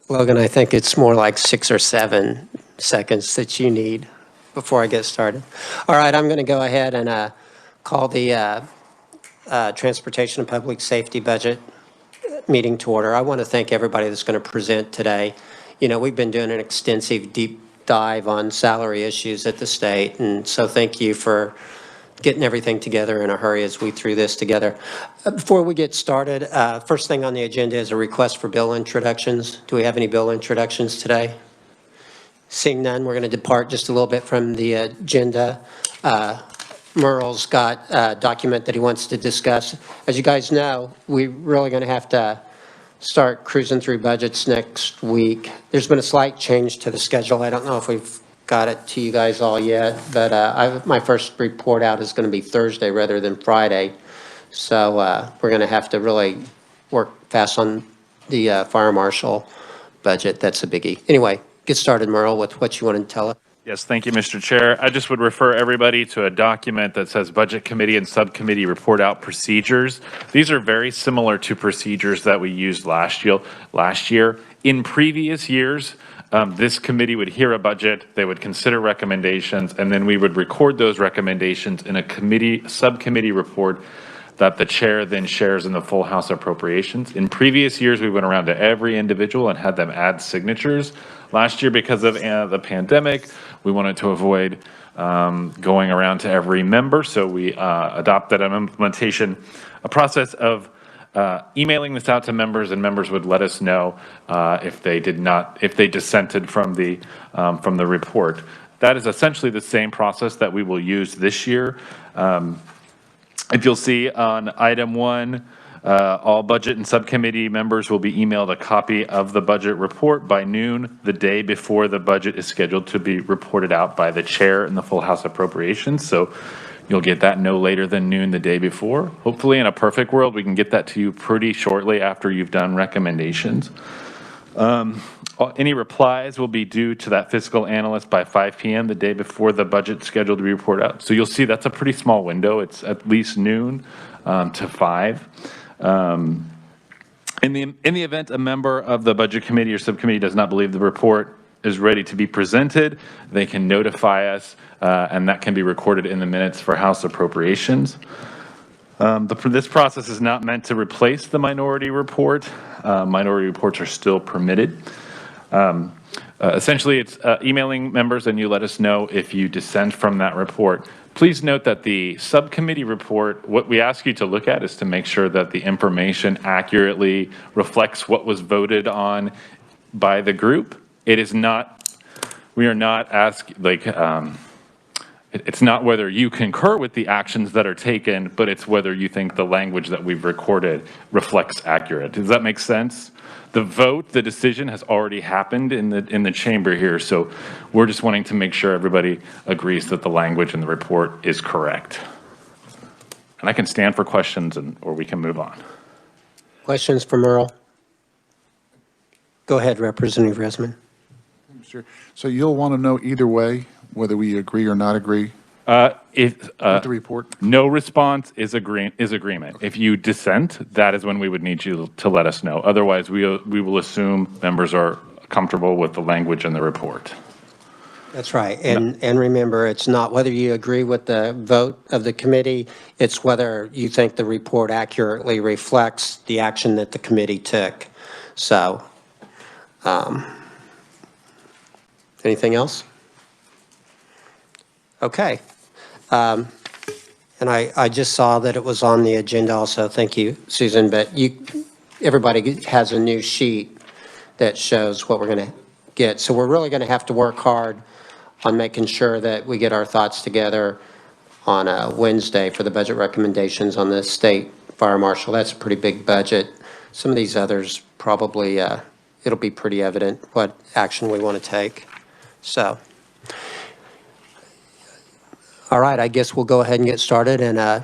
Logan, I think it's more like 6 or 7 seconds that you need before I get started. All right, I'm going to go ahead and call the Transportation and Public Safety Budget meeting to order. I want to thank everybody that's going to present today. You know, we've been doing an extensive deep dive on salary issues at the state, and so thank you for getting everything together in a hurry as we threw this together. Before we get started, first thing on the agenda is a request for bill introductions. Do we have any bill introductions today? Seeing none, we're going to depart just a little bit from the agenda. Merle's got a document that he wants to discuss. As you guys know, we're really going to have to start cruising through budgets next week. There's been a slight change to the schedule. I don't know if we've got it to you guys all yet, but my first report out is going to be Thursday rather than Friday. So we're going to have to really work fast on the fire marshal budget. That's a biggie. Anyway, get started, Merle, with what you want to tell us. Yes, thank you, Mr. Chair. I just would refer everybody to a document that says Budget Committee and Subcommittee Report Out Procedures. These are very similar to procedures that we used last year. In previous years, this committee would hear a budget, they would consider recommendations, and then we would record those recommendations in a subcommittee report that the chair then shares in the full House Appropriations. In previous years, we went around to every individual and had them add signatures. Last year, because of the pandemic, we wanted to avoid going around to every member, so we adopted an implementation, a process of emailing this out to members, and members would let us know if they dissented from the report. That is essentially the same process that we will use this year. If you'll see on item 1, all budget and subcommittee members will be emailed a copy of the budget report by noon the day before the budget is scheduled to be reported out by the chair in the full House Appropriations. So you'll get that no later than noon the day before. Hopefully in a perfect world, we can get that to you pretty shortly after you've done recommendations. Any replies will be due to that fiscal analyst by 5 p.m. the day before the budget's scheduled to be reported out. So you'll see that's a pretty small window. It's at least noon to 5. In the event a member of the Budget Committee or Subcommittee does not believe the report is ready to be presented, they can notify us, and that can be recorded in the minutes for House Appropriations. This process is not meant to replace the minority report. Minority reports are still permitted. Essentially, it's emailing members, and you let us know if you dissent from that report. Please note that the subcommittee report, what we ask you to look at is to make sure that the information accurately reflects what was voted on by the group. It is not, we are not asking, it's not whether you concur with the actions that are taken, but it's whether you think the language that we've recorded reflects accurate. Does that make sense? The vote, the decision has already happened in the chamber here, so we're just wanting to make sure everybody agrees that the language in the report is correct. And I can stand for questions, or we can move on. Questions for Merle? Go ahead, Representative Resman. Sure. So you'll want to know either way whether we agree or not agree with the report? No response is agreement. Okay. If you dissent, that is when we would need you to let us know. Otherwise, we will assume members are comfortable with the language in the report. That's right. And remember, it's not whether you agree with the vote of the committee, it's whether you think the report accurately reflects the action that the committee took. So, anything else? Okay. And I just saw that it was on the agenda also. Thank you, Susan. But everybody has a new sheet that shows what we're going to get. So we're really going to have to work hard on making sure that we get our thoughts together on a Wednesday for the budget recommendations on the state fire marshal. That's a pretty big budget. Some of these others probably, it'll be pretty evident what action we want to take. So. All right, I guess we'll go ahead and get started, and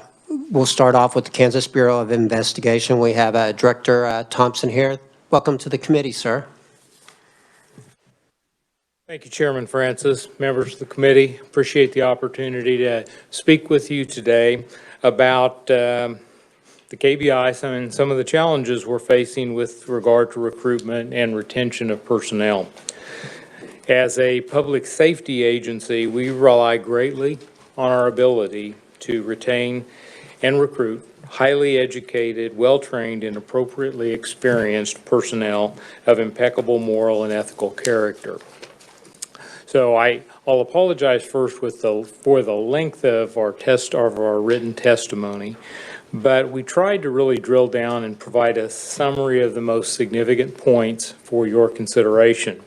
we'll start off with the Kansas Bureau of Investigation. We have Director Thompson here. Welcome to the committee, sir. Thank you, Chairman Francis, members of the committee. Appreciate the opportunity to speak with you today about the the KBI and some of the challenges we're facing with regard to recruitment and retention of personnel. As a public safety agency, we rely greatly on our ability to retain and recruit highly educated, well-trained, and appropriately experienced personnel of impeccable moral and ethical character. So I'll apologize first for the length of our written testimony, but we tried to really drill down and provide a summary of the most significant points for your consideration.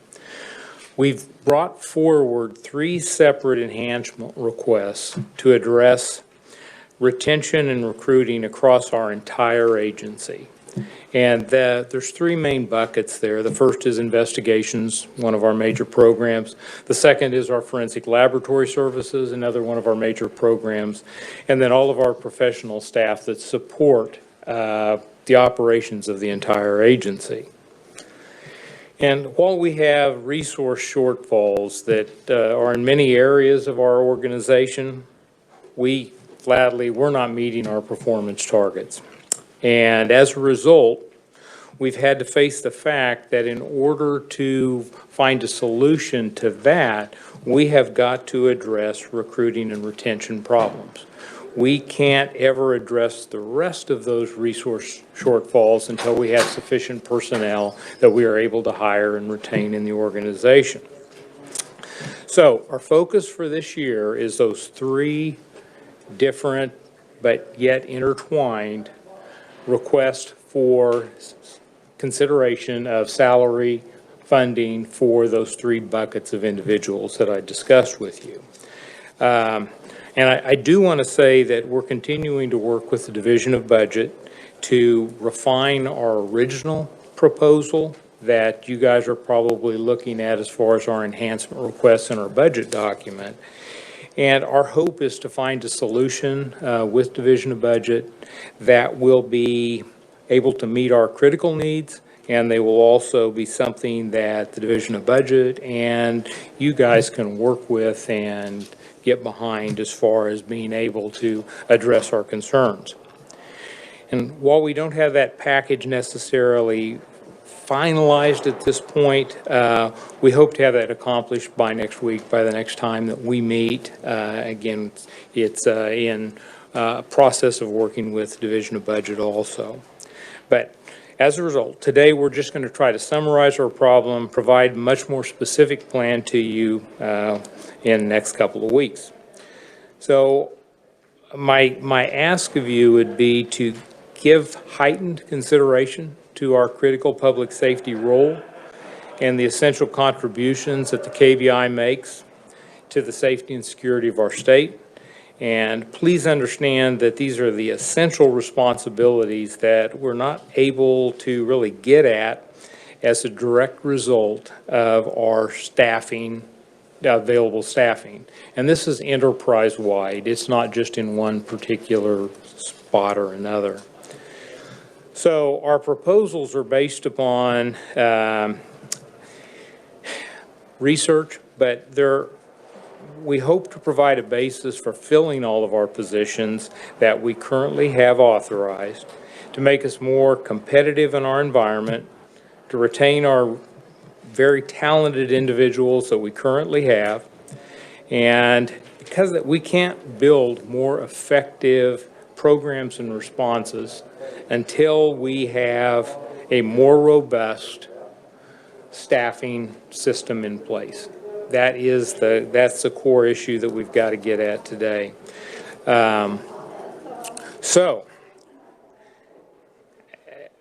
We've brought forward 3 separate enhancement requests to address retention and recruiting across our entire agency. And there's 3 main buckets there. The first is investigations, one of our major programs. The second is our forensic laboratory services, another one of our major programs. And then all of our professional staff that support the operations of the entire agency. And while we have resource shortfalls that are in many areas of our organization, we're not meeting our performance targets. And as a result, we've had to face the fact that in order to find a solution to that, we have got to address recruiting and retention problems. We can't ever address the rest of those resource shortfalls until we have sufficient personnel that we are able to hire and retain in the organization. So our focus for this year is those 3 different but yet intertwined requests for consideration of salary funding for those 3 buckets of individuals that I discussed with you. And I do want to say that we're continuing to work with the Division of Budget to refine our original proposal that you guys are probably looking at as far as our enhancement requests in our budget document. And our hope is to find a solution with Division of Budget that will be able to meet our critical needs, and they will also be something that the Division of Budget and you guys can work with and get behind as far as being able to address our concerns. And while we don't have that package necessarily finalized at this point, we hope to have that accomplished by next week, by the next time that we meet. Again, it's in process of working with Division of Budget also. But as a result, today we're just going to try to summarize our problem, provide a much more specific plan to you in the next couple of weeks. So my ask of you would be to give heightened consideration to our critical public safety role and the essential contributions that the KBI makes to the safety and security of our state. And please understand that these are the essential responsibilities that we're not able to really get at as a direct result of our staffing, available staffing. And this is enterprise-wide. It's not just in one particular spot or another. So our proposals are based upon research, but we hope to provide a basis for filling all of our positions that we currently have authorized to make us more competitive in our environment, to retain our very talented individuals that we currently have, and because we can't build more effective programs and responses until we have a more robust staffing system in place. That's the core issue that we've got to get at today. So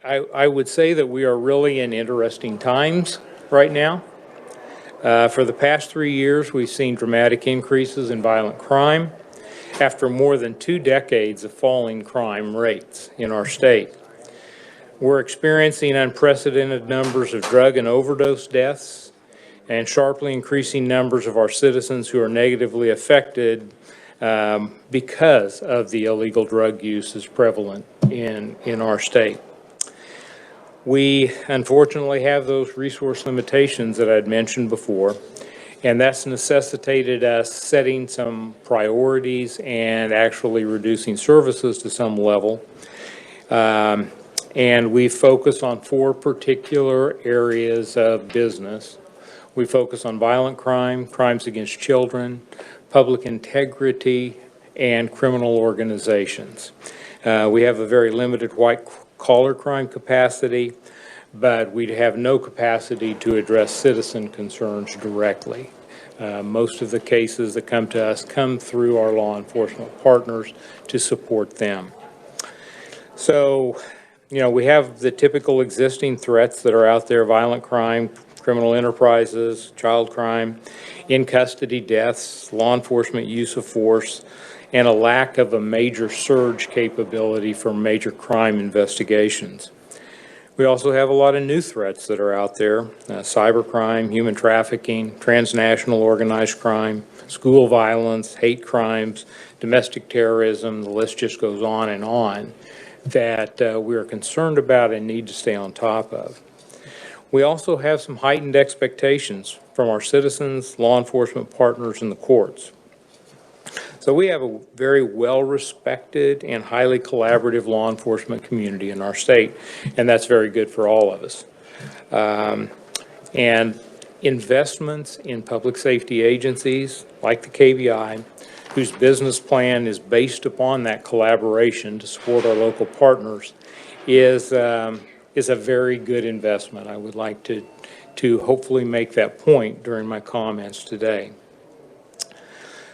I would say that we are really in interesting times right now. For the past 3 years, we've seen dramatic increases in violent crime after more than 2 decades of falling crime rates in our state. We're experiencing unprecedented numbers of drug and overdose deaths and sharply increasing numbers of our citizens who are negatively affected because of the illegal drug use is prevalent in our state. We unfortunately have those resource limitations that I'd mentioned before, and that's necessitated us setting some priorities and actually reducing services to some level. And we focus on 4 particular areas of business. We focus on violent crime, crimes against children, public integrity, and criminal organizations. We have a very limited white-collar crime capacity, but we have no capacity to address citizen concerns directly. Most of the cases that come to us come through our law enforcement partners to support them. So, you know, we have the typical existing threats that are out there: violent crime, criminal enterprises, child crime, in-custody deaths, law enforcement use of force, and a lack of a major surge capability for major crime investigations. We also have a lot of new threats that are out there: cybercrime, human trafficking, transnational organized crime, school violence, hate crimes, domestic terrorism. The list just goes on, that we are concerned about and need to stay on top of. We also have some heightened expectations from our citizens, law enforcement partners, and the courts. So we have a very well-respected and highly collaborative law enforcement community in our state, and that's very good for all of us. And investments in public safety agencies like the KBI, whose business plan is based upon that collaboration to support our local partners, is a very good investment. I would like to hopefully make that point during my comments today.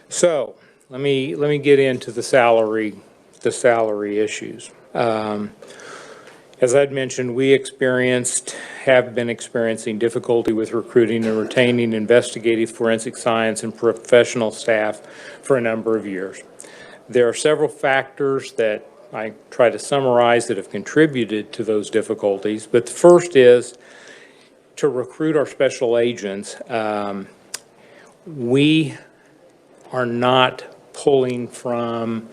So let me get into the salary issues. As I'd mentioned, we have been experiencing difficulty with recruiting and retaining investigative forensic science and professional staff for a number of years. There are several factors that I try to summarize that have contributed to those difficulties, but the first is to recruit our special agents. We are not pulling from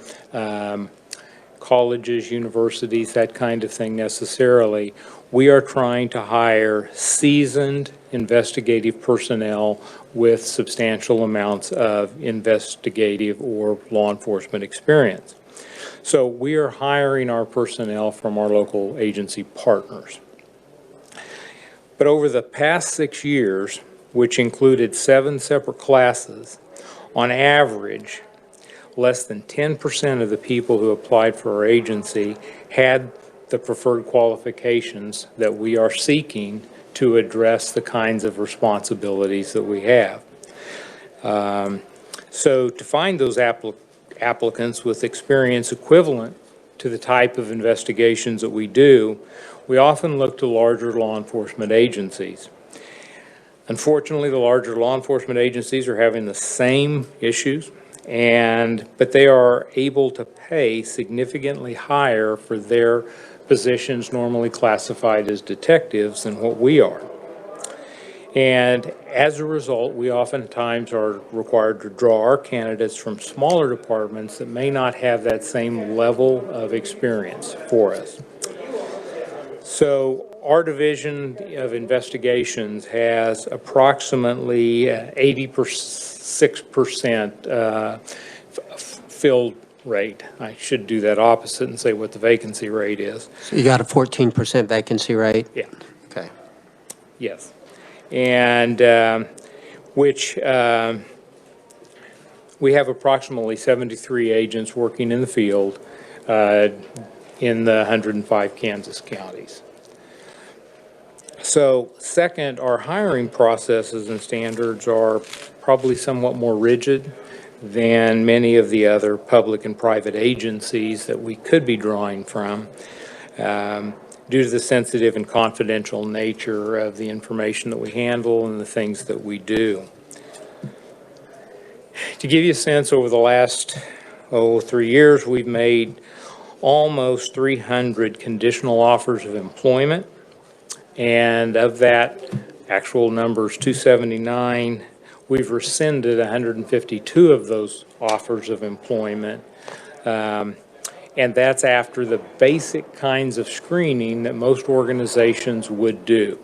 colleges, universities, that kind of thing necessarily. We are trying to hire seasoned investigative personnel with substantial amounts of investigative or law enforcement experience. So we are hiring our personnel from our local agency partners. But over the past 6 years, which included 7 separate classes, on average, less than 10% of the people who applied for our agency had the preferred qualifications that we are seeking to address the kinds of responsibilities that we have. So to find those applicants with experience equivalent to the type of investigations that we do, we often look to larger law enforcement agencies. Unfortunately, the larger law enforcement agencies are having the same issues, but they are able to pay significantly higher for their positions normally classified as detectives than what we are. And as a result, we oftentimes are required to draw our candidates from smaller departments that may not have that same level of experience for us. So our division of investigations has approximately 86% filled rate. I should do that opposite and say what the vacancy rate is. So you got a 14% vacancy rate? Yeah. Okay. Yes. And we have approximately 73 agents working in the field in the 105 Kansas counties. So second, our hiring processes and standards are probably somewhat more rigid than many of the other public and private agencies that we could be drawing from, due to the sensitive and confidential nature of the information that we handle and the things that we do. To give you a sense, over the last 3 years, we've made almost 300 conditional offers of employment, and of that, actual numbers 279, we've rescinded 152 of those offers of employment. And that's after the basic kinds of screening that most organizations would do.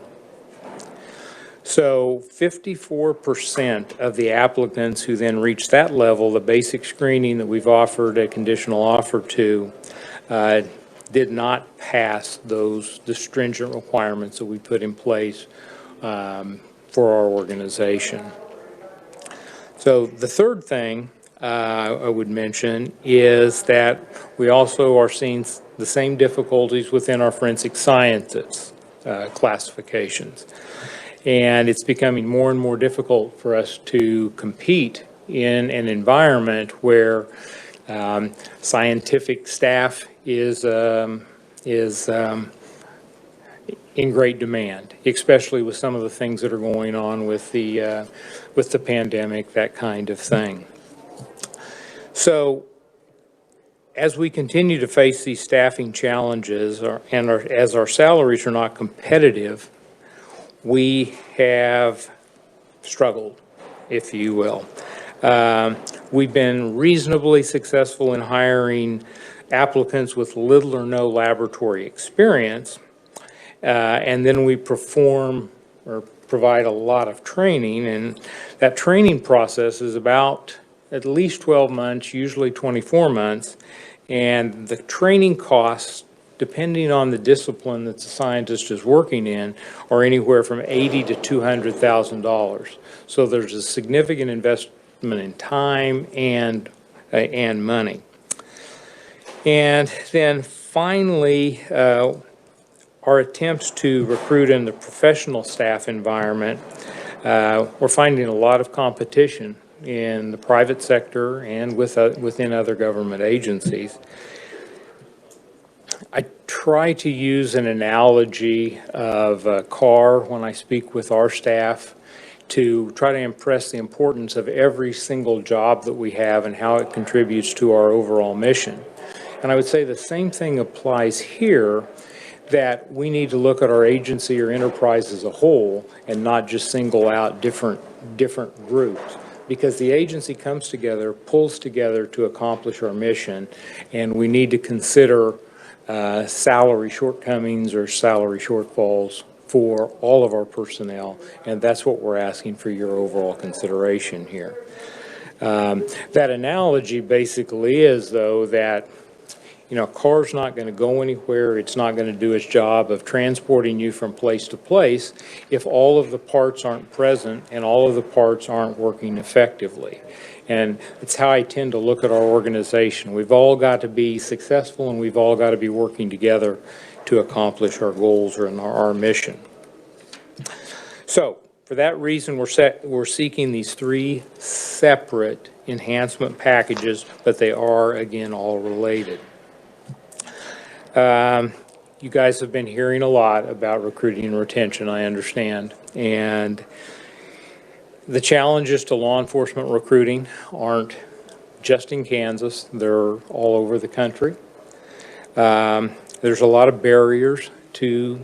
So 54% of the applicants who then reach that level, the basic screening that we've offered a conditional offer to, did not pass the stringent requirements that we put in place for our organization. So the third thing I would mention is that we also are seeing the same difficulties within our forensic sciences classifications. And it's becoming more and more difficult for us to compete in an environment where scientific staff is in great demand, especially with some of the things that are going on with the pandemic, that kind of thing. So as we continue to face these staffing challenges as our salaries are not competitive, we have struggled, if you will. We've been reasonably successful in hiring applicants with little or no laboratory experience, and then we perform or provide a lot of training, and that training process is about at least 12 months, usually 24 months, and the training costs, depending on the discipline that the scientist is working in, are anywhere from $80,000 to $200,000. So there's a significant investment in time and money. And then finally, our attempts to recruit in the professional staff environment, we're finding a lot of competition in the private sector and within other government agencies. I try to use an analogy of a car when I speak with our staff to try to impress the importance of every single job that we have and how it contributes to our overall mission. And I would say the same thing applies here, that we need to look at our agency or enterprise as a whole and not just single out different groups, because the agency comes together, pulls together to accomplish our mission, and we need to consider salary shortcomings or salary shortfalls for all of our personnel, and that's what we're asking for your overall consideration here. That analogy basically is, though, that a car's not going to go anywhere. It's not going to do its job of transporting you from place to place if all of the parts aren't present and all of the parts aren't working effectively. And it's how I tend to look at our organization. We've all got to be successful, and we've all got to be working together to accomplish our goals or our mission. So for that reason, we're seeking these three separate enhancement packages, but they are, again, all related. You guys have been hearing a lot about recruiting and retention, I understand. And the challenges to law enforcement recruiting aren't just in Kansas. They're all over the country. There's a lot of barriers to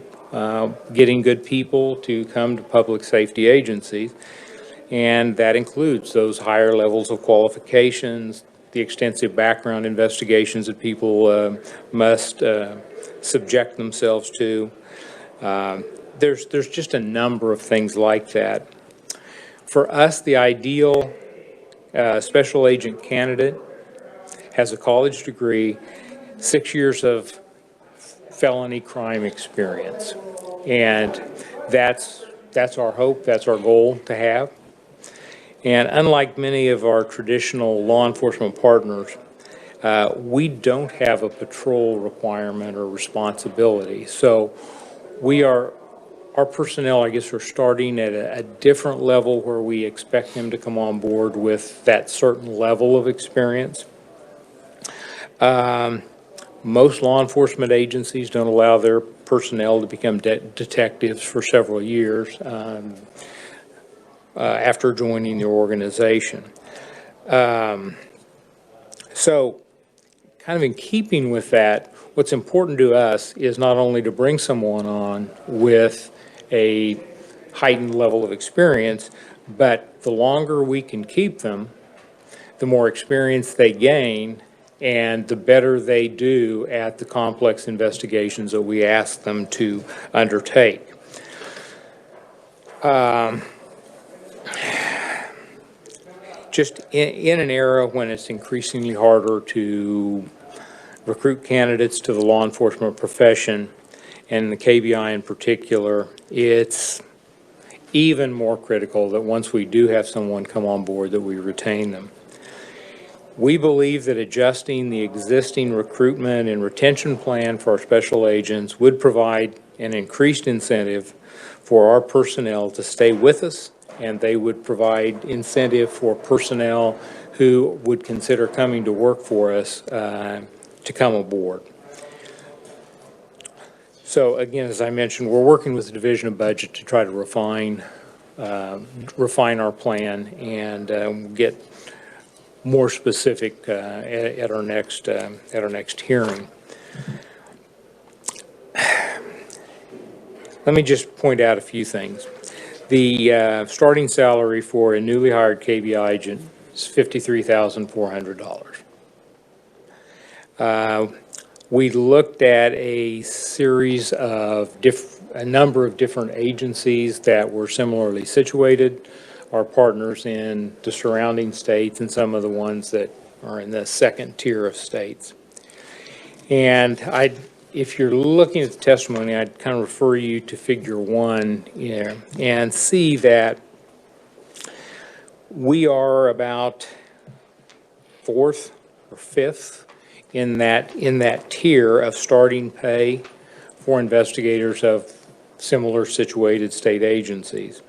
getting good people to come to public safety agencies, and that includes those higher levels of qualifications, the extensive background investigations that people must subject themselves to. There's just a number of things like that. For us, the ideal special agent candidate has a college degree, 6 years of felony crime experience, and that's our hope, that's our goal to have. And unlike many of our traditional law enforcement partners, we don't have a patrol requirement or responsibility. So our personnel, I guess, are starting at a different level where we expect them to come on board with that certain level of experience. Most law enforcement agencies don't allow their personnel to become detectives for several years after joining the organization. So kind of in keeping with that, what's important to us is not only to bring someone on with a heightened level of experience, but the longer we can keep them, the more experience they gain and the better they do at the complex investigations that we ask them to undertake. Just in an era when it's increasingly harder to recruit candidates to the law enforcement profession, and the KBI in particular, it's even more critical that once we do have someone come on board that we retain them. We believe that adjusting the existing recruitment and retention plan for our special agents would provide an increased incentive for our personnel to stay with us, and they would provide incentive for personnel who would consider coming to work for us to come aboard. So again, as I mentioned, we're working with the Division of Budget to try to refine our plan and get more specific at our next hearing. Let me just point out a few things. The starting salary for a newly hired KBI agent is $53,400. We looked at a series of a number of different agencies that were similarly situated, our partners in the surrounding states and some of the ones that are in the second tier of states. And if you're looking at the testimony, I'd kind of refer you to Figure 1 here and see that we are about fourth or fifth in that tier of starting pay for investigators of similar situated state agencies.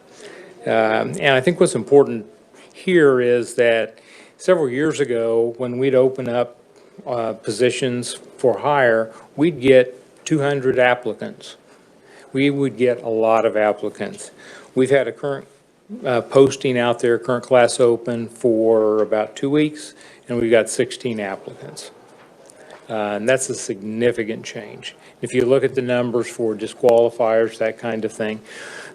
And I think what's important here is that several years ago, when we'd open up positions for hire, we'd get 200 applicants. We would get a lot of applicants. We've had a current posting out there, current class open for about 2 weeks, and we've got 16 applicants. And that's a significant change. If you look at the numbers for disqualifiers, that kind of thing,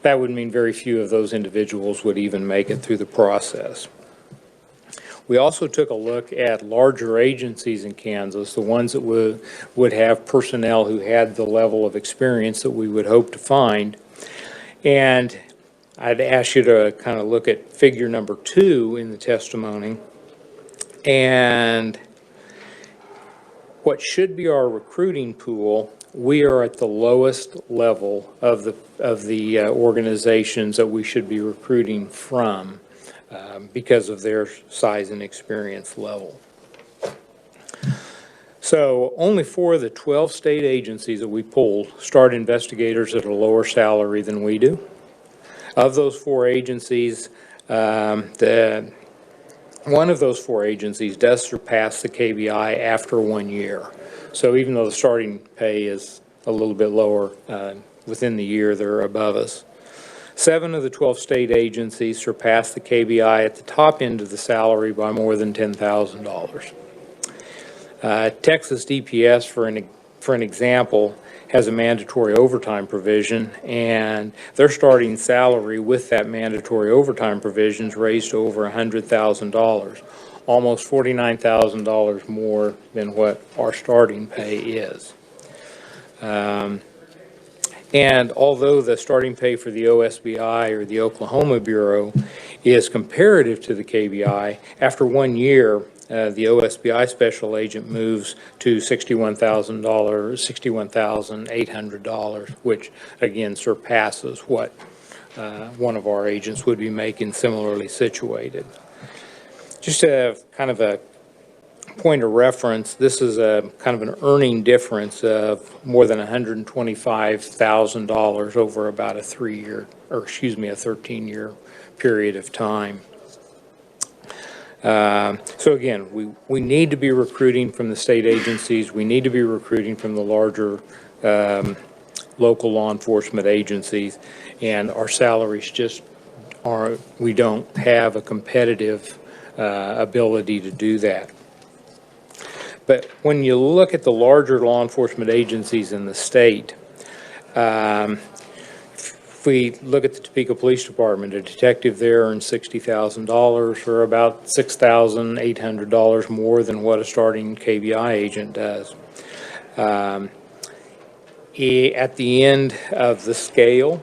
that would mean very few of those individuals would even make it through the process. We also took a look at larger agencies in Kansas, the ones that would have personnel who had the level of experience that we would hope to find. And I'd ask you to kind of look at Figure number 2 in the testimony. And what should be our recruiting pool, we are at the lowest level of the organizations that we should be recruiting from because of their size and experience level. So only 4 of the 12 state agencies that we pulled start investigators at a lower salary than we do. Of those 4 agencies, one of those 4 agencies does surpass the KBI after 1 year. So even though the starting pay is a little bit lower, within the year they're above us. 7 of the 12 state agencies surpass the KBI at the top end of the salary by more than $10,000. Texas DPS, for an example, has a mandatory overtime provision, and their starting salary with that mandatory overtime provision is raised to over $100,000, almost $49,000 more than what our starting pay is. And although the starting pay for the OSBI or the Oklahoma Bureau is comparative to the KBI, after 1 year, the OSBI special agent moves to $61,800, which again surpasses what one of our agents would be making similarly situated. Just a kind of a point of reference, this is a kind of an earning difference of more than $125,000 over about a 13-year period of time. So again, we need to be recruiting from the state agencies. We need to be recruiting from the larger local law enforcement agencies, and our salaries just we don't have a competitive ability to do that. But when you look at the larger law enforcement agencies in the state, if we look at the Topeka Police Department, a detective there earns $60,000, or about $6,800 more than what a starting KBI agent does. At the end of the scale,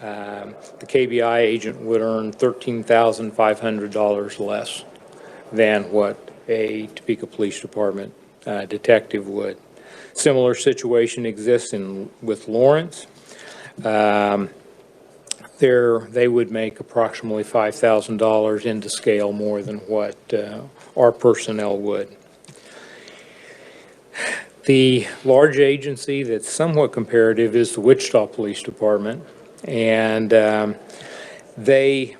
the KBI agent would earn $13,500 less than what a Topeka Police Department detective would. Similar situation exists with Lawrence. They would make approximately $5,000 into scale more than what our personnel would. The large agency that's somewhat comparative is the Wichita Police Department, and they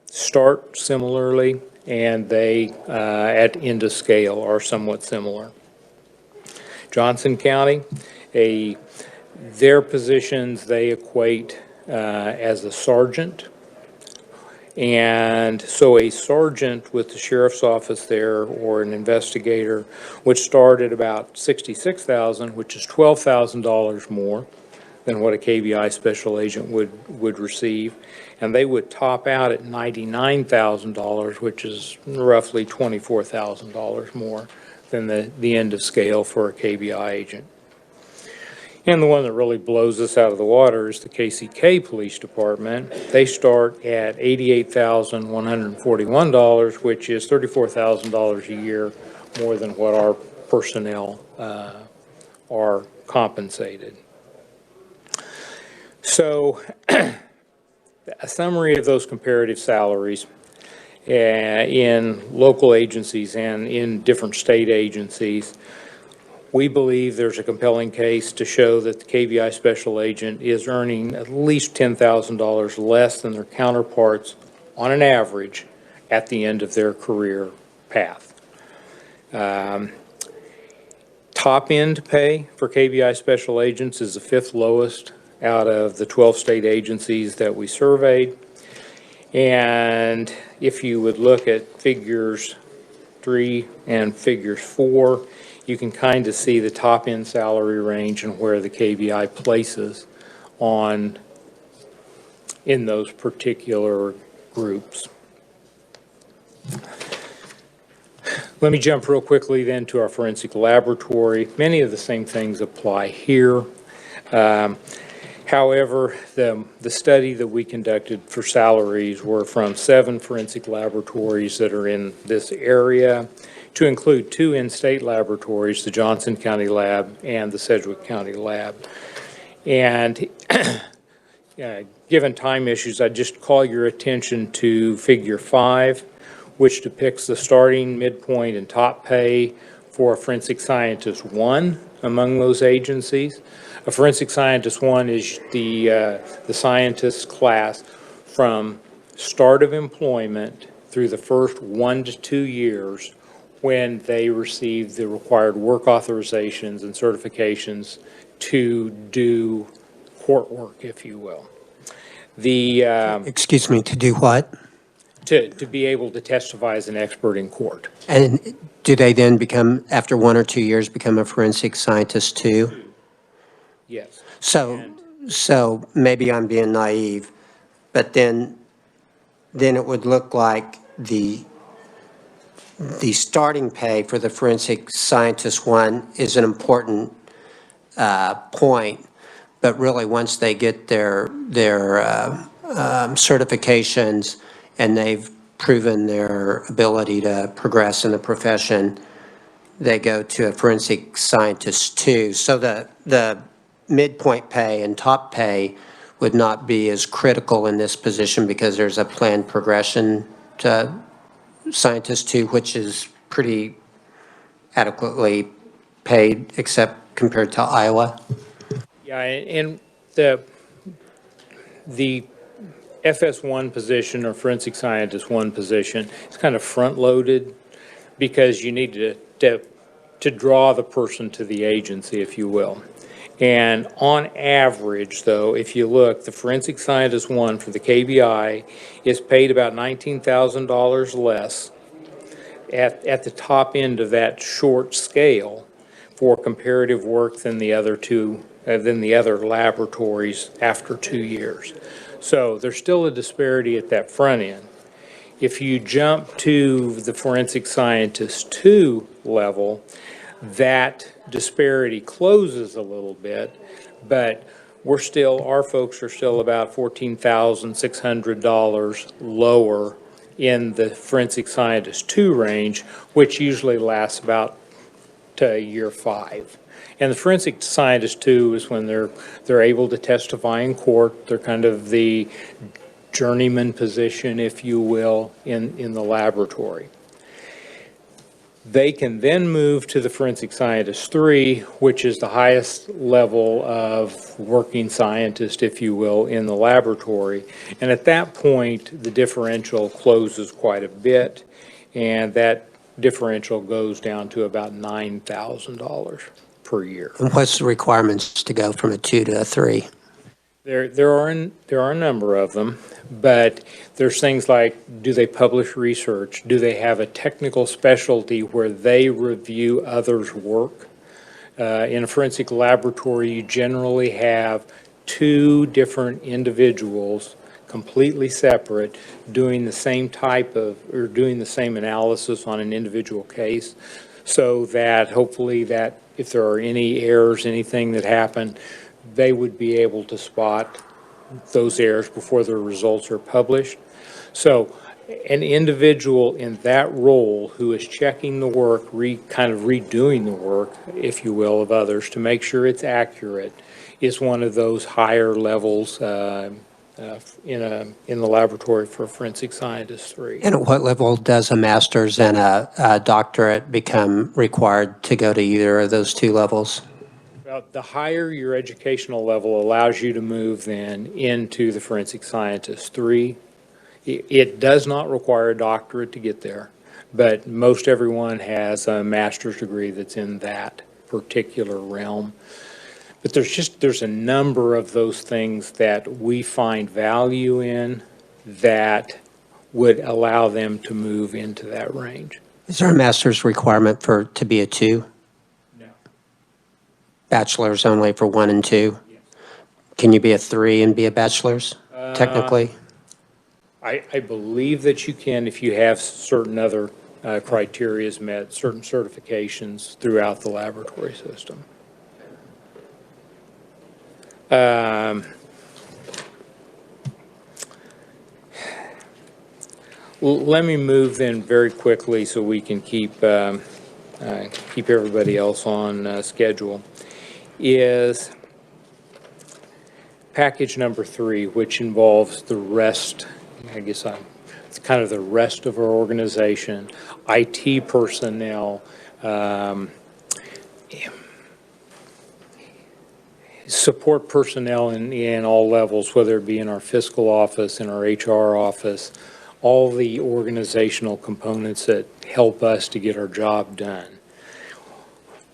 start similarly, and they, at end of scale, are somewhat similar. Johnson County, their positions, they equate as a sergeant. And so a sergeant with the sheriff's office there, or an investigator, would start at about $66,000, which is $12,000 more than what a KBI special agent would receive. And they would top out at $99,000, which is roughly $24,000 more than the end of scale for a KBI agent. And the one that really blows us out of the water is the KCK Police Department. They start at $88,141, which is $34,000 a year more than what our personnel are compensated. So a summary of those comparative salaries in local agencies and in different state agencies. We believe there's a compelling case to show that the KBI special agent is earning at least $10,000 less than their counterparts on an average at the end of their career path. Top end pay for KBI special agents is the 5th lowest out of the 12 state agencies that we surveyed. And if you would look at figures 3 and figures 4, you can kind of see the top end salary range and where the KBI places in those particular groups. Let me jump real quickly then to our forensic laboratory. Many of the same things apply here. However, the study that we conducted for salaries were from 7 forensic laboratories that are in this area, to include 2 in-state laboratories, the Johnson County Lab and the Sedgwick County Lab. And given time issues, I'd just call your attention to figure 5, which depicts the starting, midpoint, and top pay for a forensic scientist 1 among those agencies. A forensic scientist 1 is the scientist class from start of employment through the first 1 to 2 years when they receive the required work authorizations and certifications to do court work, if you will. Excuse me, to do what? To be able to testify as an expert in court. And do they then become, after 1 or 2 years, become a forensic scientist too? Yes. So maybe I'm being naive, but then it would look like the starting pay for the forensic scientist 1 is an important point, but really once they get their certifications and they've proven their ability to progress in the profession, they go to a forensic scientist 2. So the midpoint pay and top pay would not be as critical in this position because there's a planned progression to scientist 2, which is pretty adequately paid, except compared to Iowa. Yeah, and the FS1 position, or forensic scientist 1 position, is kind of front-loaded because you need to draw the person to the agency, if you will. And on average, though, if you look, the forensic scientist 1 for the KBI is paid about $19,000 less at the top end of that short scale for comparative work than the other laboratories after 2 years. So there's still a disparity at that front end. If you jump to the forensic scientist 2 level, that disparity closes a little bit, but our folks are still about $14,600 lower in the forensic scientist 2 range, which usually lasts about to year 5. And the forensic scientist, too, is when they're able to testify in court. They're kind of the journeyman position, if you will, in the laboratory. They can then move to the forensic scientist 3, which is the highest level of working scientist, if you will, in the laboratory. And at that point, the differential closes quite a bit, and that differential goes down to about $9,000 per year. And what's the requirements to go from a 2 to a 3? There are a number of them, but there's things like, do they publish research? Do they have a technical specialty where they review others' work? In a forensic laboratory, you generally have 2 different individuals, completely separate, doing the same type of, or doing the same analysis on an individual case, so that hopefully that if there are any errors, anything that happened, they would be able to spot those errors before their results are published. So an individual in that role who is checking the work, kind of redoing the work, if you will, of others to make sure it's accurate, is one of those higher levels in the laboratory for Forensic Scientist 3. And at what level does a master's and a doctorate become required to go to either of those 2 levels? Well, the higher your educational level allows you to move then into the Forensic Scientist 3. It does not require a doctorate to get there, but most everyone has a master's degree that's in that particular realm. But there's a number of those things that we find value in that would allow them to move into that range. Is there a master's requirement to be a 2? No. Bachelor's only for 1 and 2? Yes. Can you be a 3 and be a bachelor's, technically? I believe that you can if you have certain other criteria met, certain certifications throughout the laboratory system. Let me move then very quickly so we can keep everybody else on schedule. Is package number 3, which involves the rest, I guess it's kind of the rest of our organization, IT personnel, support personnel in all levels, whether it be in our fiscal office, in our HR office, all the organizational components that help us to get our job done.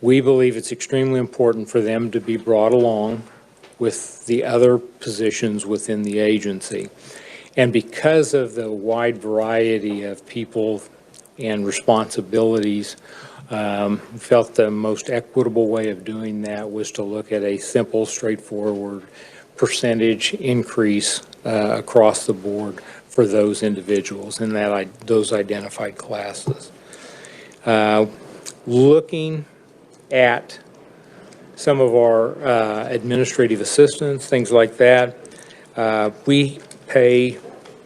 We believe it's extremely important for them to be brought along with the other positions within the agency. And because of the wide variety of people and responsibilities, felt the most equitable way of doing that was to look at a simple, straightforward percentage increase across the board for those individuals in those identified classes. Looking at some of our administrative assistants, things like that, we pay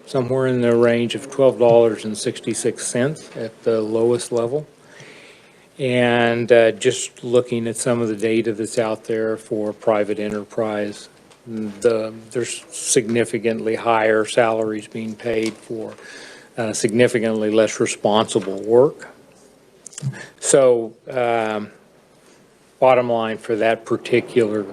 somewhere in the range of $12.66 at the lowest level. And just looking at some of the data that's out there for private enterprise, there's significantly higher salaries being paid for significantly less responsible work. So bottom line for that particular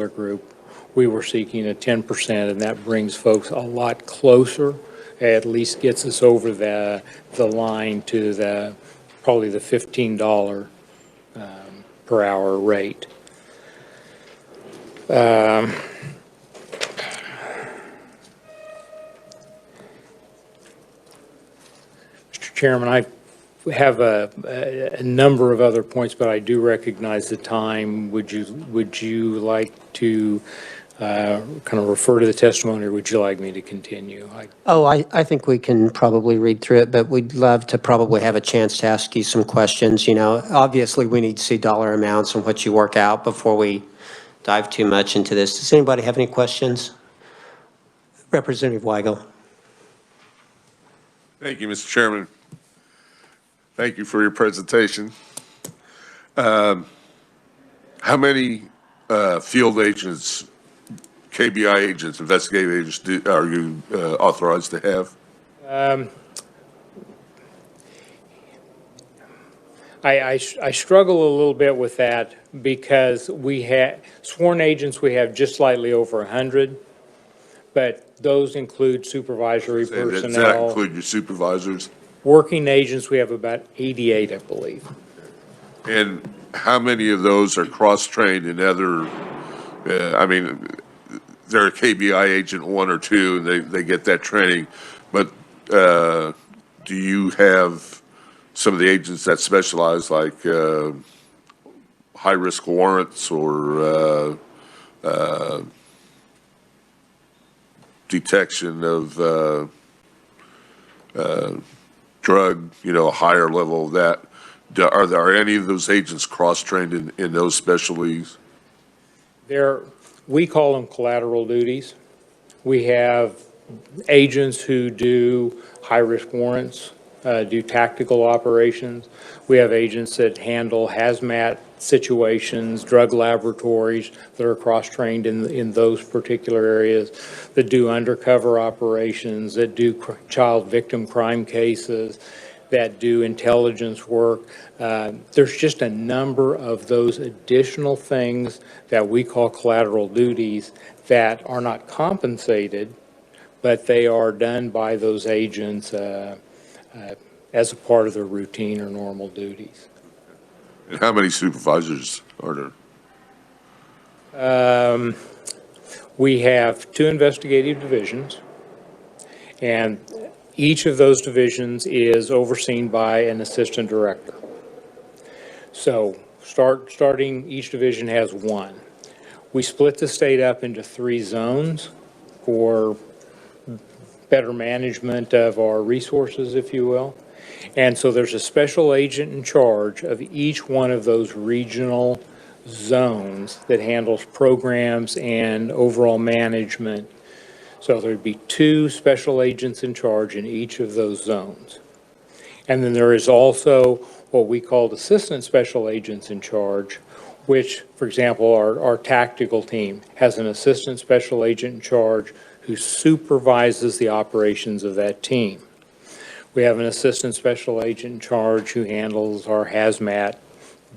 group, we were seeking a 10%, and that brings folks a lot closer, at least gets us over the line to probably the $15 per hour rate. Mr. Chairman, I have a number of other points, but I do recognize the time. Would you like to kind of refer to the testimony, or would you like me to continue? I think we can probably read through it, but we'd love to probably have a chance to ask you some questions. You know, obviously we need to see dollar amounts and what you work out before we dive too much into this. Does anybody have any questions? Representative Weigel. Thank you, Mr. Chairman. Thank you for your presentation. How many field agents, KBI agents, investigative agents are you authorized to have? I struggle a little bit with that because we have sworn agents, we have just slightly over 100, but those include supervisory Does that personnel. include your supervisors? Working agents, we have about 88, I believe. And how many of those are cross-trained in other, I mean, they're a KBI agent 1 or 2, and they get that training, but do you have some of the agents that specialize, like high-risk warrants or detection of drug, a higher level of that? Are there any of those agents cross-trained in those specialties? We call them collateral duties. We have agents who do high-risk warrants, do tactical operations. We have agents that handle hazmat situations, drug laboratories that are cross-trained in those particular areas, that do undercover operations, that do child victim crime cases, that do intelligence work. There's just a number of those additional things that we call collateral duties that are not compensated, but they are done by those agents as a part of their routine or normal duties. And how many supervisors are there? We have 2 investigative divisions, and each of those divisions is overseen by an assistant director. So starting, each division has 1. We split the state up into 3 zones for better management of our resources, if you will. And so there's a special agent in charge of each one of those regional zones that handles programs and overall management. So there'd be 2 special agents in charge in each of those zones. And then there is also what we call assistant special agents in charge, which, for example, our tactical team has an assistant special agent in charge who supervises the operations of that team. We have an assistant special agent in charge who handles our hazmat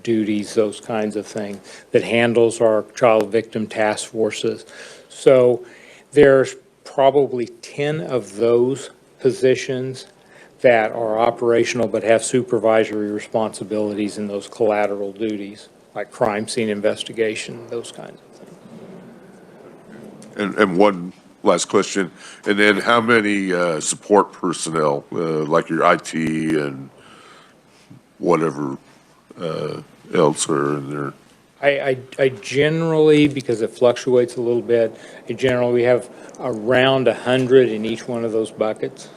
duties, those kinds of things, that handles our child victim task forces. So there's probably 10 of those positions that are operational but have supervisory responsibilities in those collateral duties, like crime scene investigation, those kinds of things. And one last question, and then how many support personnel, like your IT and whatever else are in there? I generally, because it fluctuates a little bit, we have around 100 in each one of those buckets.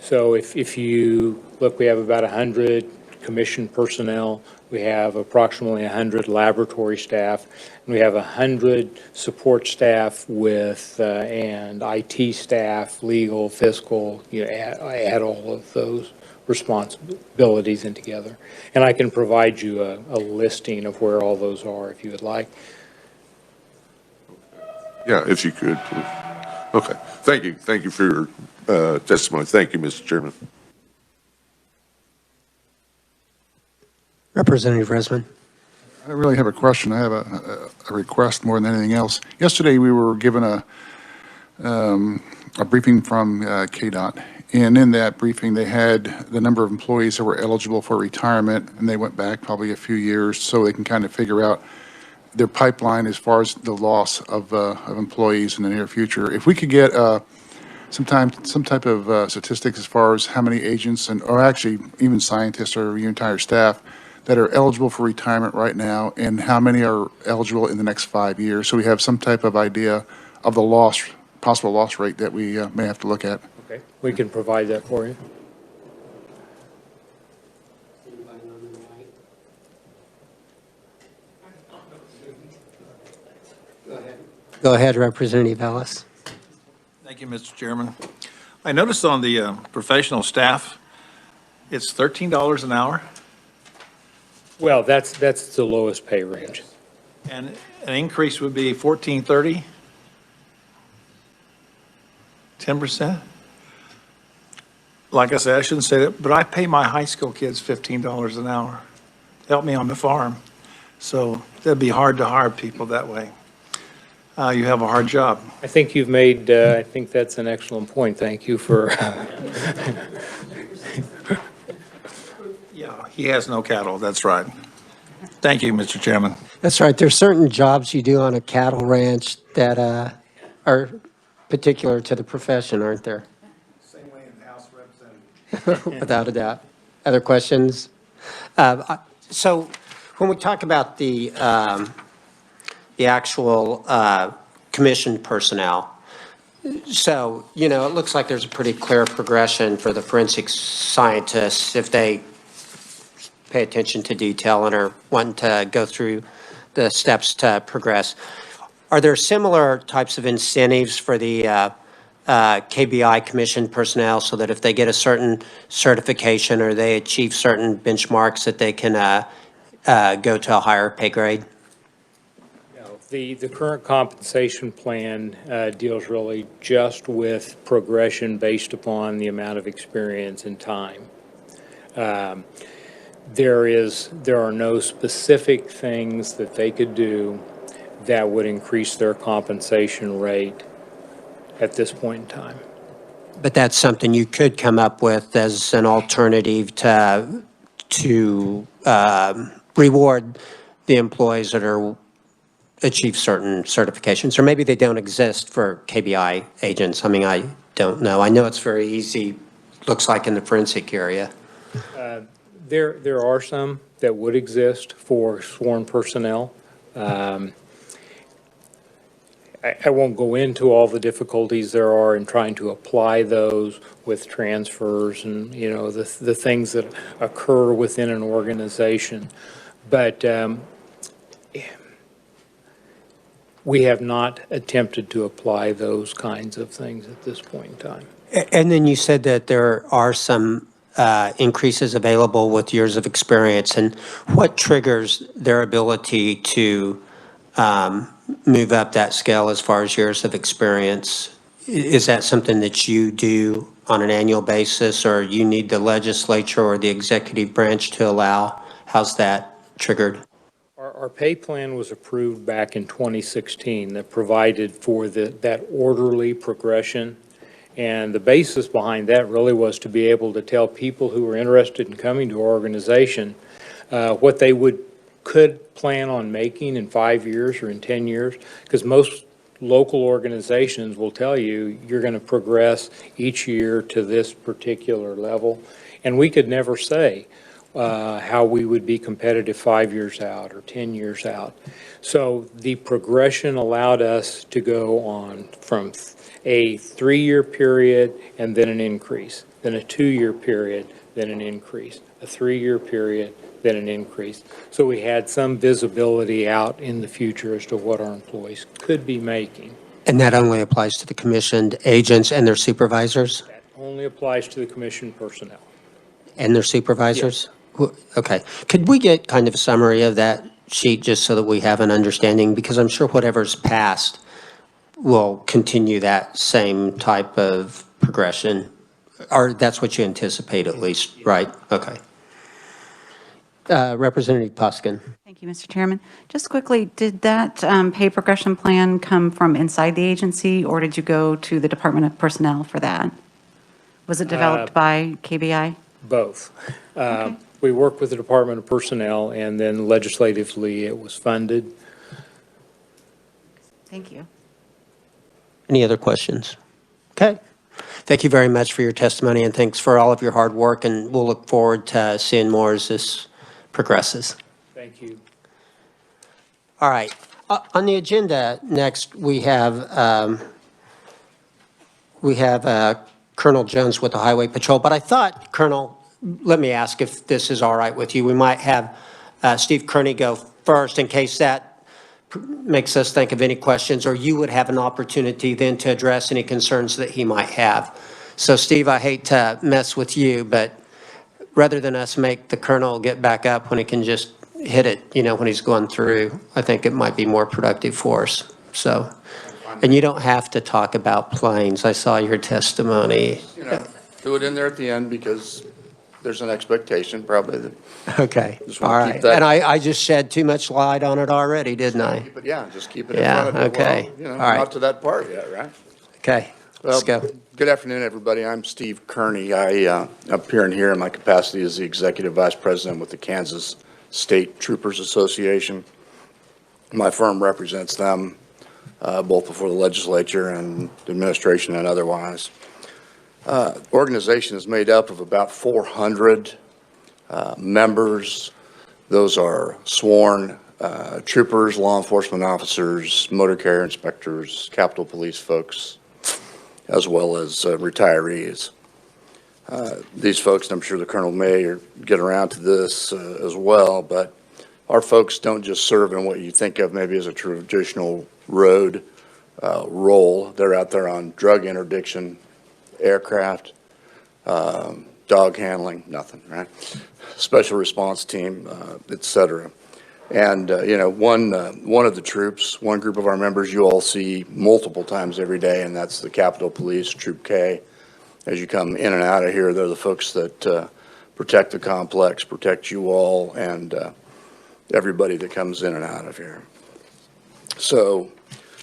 So if you look, we have about 100 commissioned personnel, we have approximately 100 laboratory staff, and we have 100 support staff with and IT staff, legal, fiscal, add all of those responsibilities in together. And I can provide you a listing of where all those are if you would like. Yeah, if you could, please. Okay, thank you. Thank you for your testimony. Thank you, Mr. Chairman. Representative Resman. I really have a question. I have a request more than anything else. Yesterday, we were given a briefing from KDOT, and in that briefing, they had the number of employees that were eligible for retirement, and they went back probably a few years so they can kind of figure out their pipeline as far as the loss of employees in the near future. If we could get some type of statistics as far as how many agents or actually even scientists or your entire staff that are eligible for retirement right now, and how many are eligible in the next 5 years, so we have some type of idea of the possible loss rate that we may have to look at. Okay, we can provide that for you. Go ahead, Representative Ellis. Thank you, Mr. Chairman. I noticed on the professional staff, it's $13 an hour. Well, that's the lowest pay range. And an increase would be 1430? 10%? Like I said, I shouldn't say that, but I pay my high school kids $15 an hour. Help me on the farm. So that'd be hard to hire people that way. You have a hard job. I think you've made, I think that's an excellent point. Thank you for, Yeah, he has no cattle, that's right. Thank you, Mr. Chairman. That's right. There's certain jobs you do on a cattle ranch that are particular to the profession, aren't there? Same way in the House of Representatives. Without a doubt. Other questions? So when we talk about the actual commission personnel, so, you know, it looks like there's a pretty clear progression for the forensic scientists if they pay attention to detail and are wanting to go through the steps to progress. Are there similar types of incentives for the KBI commission personnel so that if they get a certain certification or they achieve certain benchmarks that they can go to a higher pay grade? the current compensation plan deals really just with progression based upon the amount of experience and time. There are no specific things that they could do that would increase their compensation rate at this point in time. But that's something you could come up with as an alternative to reward the employees that are achieve certain certifications, or maybe they don't exist for KBI agents. I mean, I don't know. I know it's very easy, looks like in the forensic area. There are some that would exist for sworn personnel. I won't go into all the difficulties there are in trying to apply those with transfers and, you know, the things that occur within an organization. But we have not attempted to apply those kinds of things at this point in time. And then you said that there are some increases available with years of experience. And what triggers their ability to move up that scale as far as years of experience? Is that something that you do on an annual basis, or you need the legislature or the executive branch to allow? How's that triggered? Our pay plan was approved back in 2016 that provided for that orderly progression. And the basis behind that really was to be able to tell people who were interested in coming to our organization what they could plan on making in 5 years or in 10 years. Because most local organizations will tell you you're going to progress each year to this particular level. And we could never say how we would be competitive 5 years out or 10 years out. So the progression allowed us to go on from a 3-year period and then an increase, then a 2-year period, then an increase, a 3-year period, then an increase. So we had some visibility out in the future as to what our employees could be making. And that only applies to the commissioned agents and their supervisors? That only applies to the commission personnel. And their supervisors? Okay. Could we get kind of a summary of that sheet just so that we have an understanding? Because I'm sure whatever's passed will continue that same type of progression. Or that's what you anticipate at least, right? Okay. Representative Poskin. Thank you, Mr. Chairman. Just quickly, did that pay progression plan come from inside the agency, or did you go to the Department of Personnel for that? Was it developed by KBI? Both. Okay. We worked with the Department of Personnel, and then legislatively it was funded. Thank you. Any other questions? Okay. Thank you very much for your testimony, and thanks for all of your hard work, and we'll look forward to seeing more as this progresses. Thank you. All right. On the agenda next, we have Colonel Jones with the Highway Patrol, but I thought, Colonel, let me ask if this is all right with you. We might have Steve Kearney go first in case that makes us think of any questions, or you would have an opportunity then to address any concerns that he might have. So, Steve, I hate to mess with you, but rather than us make the Colonel get back up when he can just hit it, when he's going through. I think it might be more productive for us, so. And you don't have to talk about planes. I saw your testimony. Do it in there at the end because there's an expectation probably that. Okay, Just all wanna keep right. that- And I just shed too much light on it already, didn't I? But yeah, just keep it in Yeah, front of it. okay. Well, All right. not to that part yet, right? Okay, let's Well, go. Good afternoon, everybody. I'm Steve Kearney. I appear in here in my capacity as the Executive Vice President with the Kansas State Troopers Association. My firm represents them both before the legislature and the administration and otherwise. Organization is made up of about 400 members. Those are sworn troopers, law enforcement officers, motor carrier inspectors, Capitol Police folks, as well as retirees. These folks, and I'm sure the Colonel may get around to this as well, but our folks don't just serve in what you think of maybe as a traditional road role. They're out there on drug interdiction, aircraft, dog handling, nothing, right? Special response team, et cetera. And, one of the troops, one group of our members you all see multiple times every day, and that's the Capitol Police, Troop K. As you come in and out of here, they're the folks that protect the complex, protect you all, and everybody that comes in and out of here. So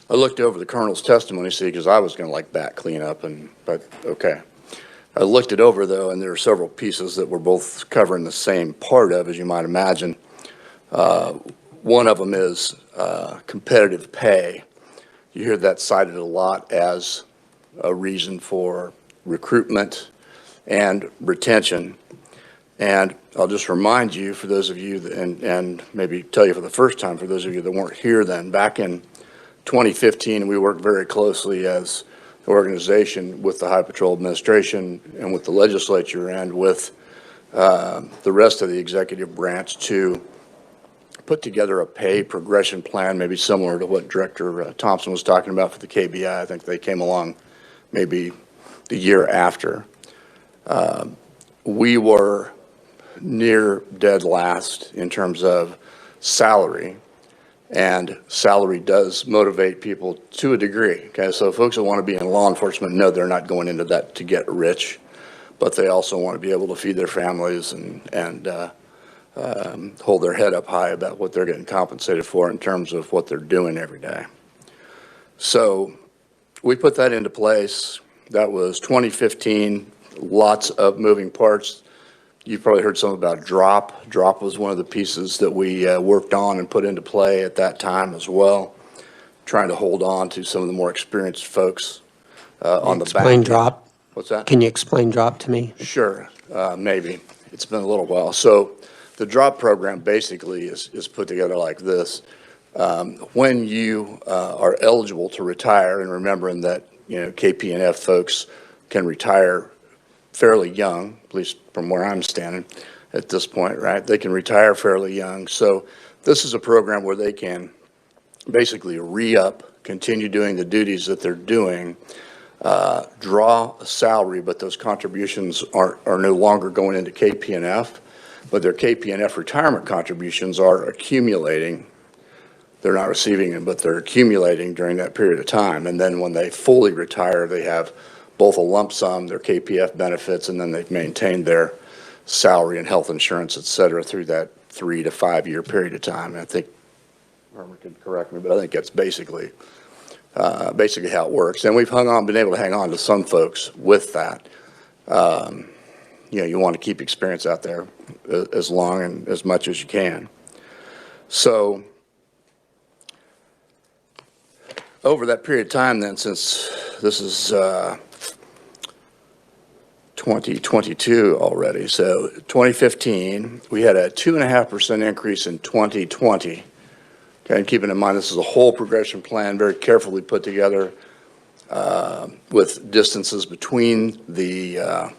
I looked over the Colonel's testimony, see, because I was going to like back clean up, but okay. I looked it over, though, and there are several pieces that we're both covering the same part of, as you might imagine. One of them is competitive pay. You hear that cited a lot as a reason for recruitment and retention. And I'll just remind you, for those of you, and maybe tell you for the first time, for those of you that weren't here then, back in 2015, we worked very closely as an organization with the High Patrol Administration and with the legislature and with the rest of the executive branch to put together a pay progression plan, maybe similar to what Director Thompson was talking about for the KBI. I think they came along maybe the year after. We were near dead last in terms of salary, and salary does motivate people to a degree. Okay, so folks that want to be in law enforcement know they're not going into that to get rich, but they also want to be able to feed their families and hold their head up high about what they're getting compensated for in terms of what they're doing every day. So we put that into place. That was 2015, lots of moving parts. You've probably heard some about DROP. DROP was one of the pieces that we worked on and put into play at that time as well, trying to hold on to some of the more experienced folks on the back Explain end. drop. What's that? Can you explain drop to me? Sure, maybe. It's been a little while. So the DROP program basically is put together like this. When you are eligible to retire, and remembering that, KP&F folks can retire fairly young, at least from where I'm standing at this point, right? They can retire fairly young. So this is a program where they can basically re-up, continue doing the duties that they're doing, draw a salary, but those contributions are no longer going into KP&F, but their KP&F retirement contributions are accumulating. They're not receiving them, but they're accumulating during that period of time. And then when they fully retire, they have both a lump sum, their KPF benefits, and then they've maintained their salary and health insurance, et cetera, through that 3 to 5 year period of time. And I think, Herman can correct me, but I think that's basically how it works. And we've been able to hang on to some folks with that. You want to keep experience out there as long and as much as you can. So over that period of time then, since this is 2022 already, so 2015, we had a 2.5% increase in 2020. Okay, and keeping in mind this is a whole progression plan, very carefully put together with distances between the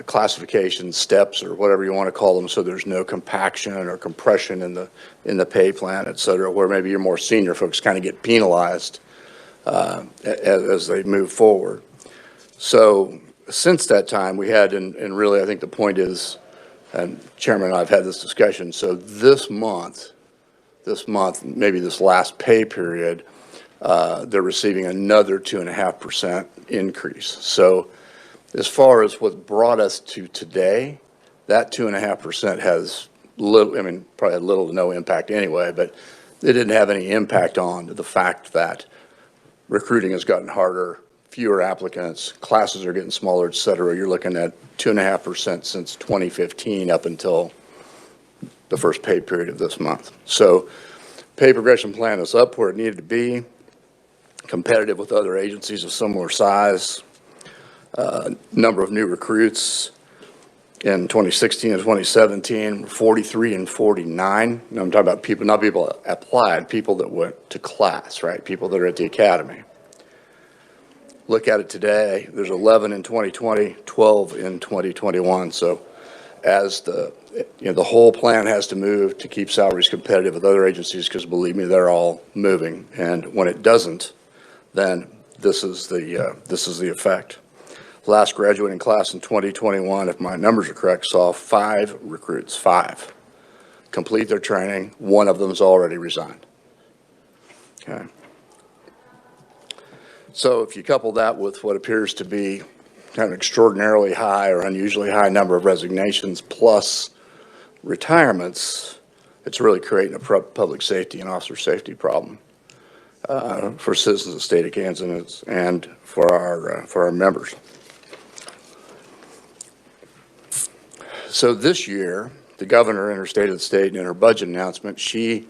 classification steps or whatever you want to call them, so there's no compaction or compression in the pay plan, et cetera, where maybe your more senior folks kind of get penalized as they move forward. So since that time, we had, and really I think the point is and Chairman and I have had this discussion, so this month, maybe this last pay period, they're receiving another 2.5% increase. So as far as what brought us to today, that 2.5% has little, I mean, probably had little to no impact anyway, but it didn't have any impact on the fact that recruiting has gotten harder, fewer applicants, classes are getting smaller, et cetera. You're looking at 2.5% since 2015 up until the first pay period of this month. So pay progression plan is up where it needed to be, competitive with other agencies of similar size. Number of new recruits in 2016 and 2017, 43 and 49. And I'm talking about people, not people that applied, people that went to class, right? People that are at the academy. Look at it today, there's 11 in 2020, 12 in 2021. So as the whole plan has to move to keep salaries competitive with other agencies, because believe me, they're all moving. And when it doesn't, then this is the effect. Last graduating class in 2021, if my numbers are correct, saw 5 recruits, 5, complete their training. One of them's already resigned. Okay. So if you couple that with what appears to be kind of extraordinarily high or unusually high number of resignations plus retirements, it's really creating a public safety and officer safety problem for citizens of the state of Kansas and for our members. So this year, the governor interstated the state in her budget announcement, she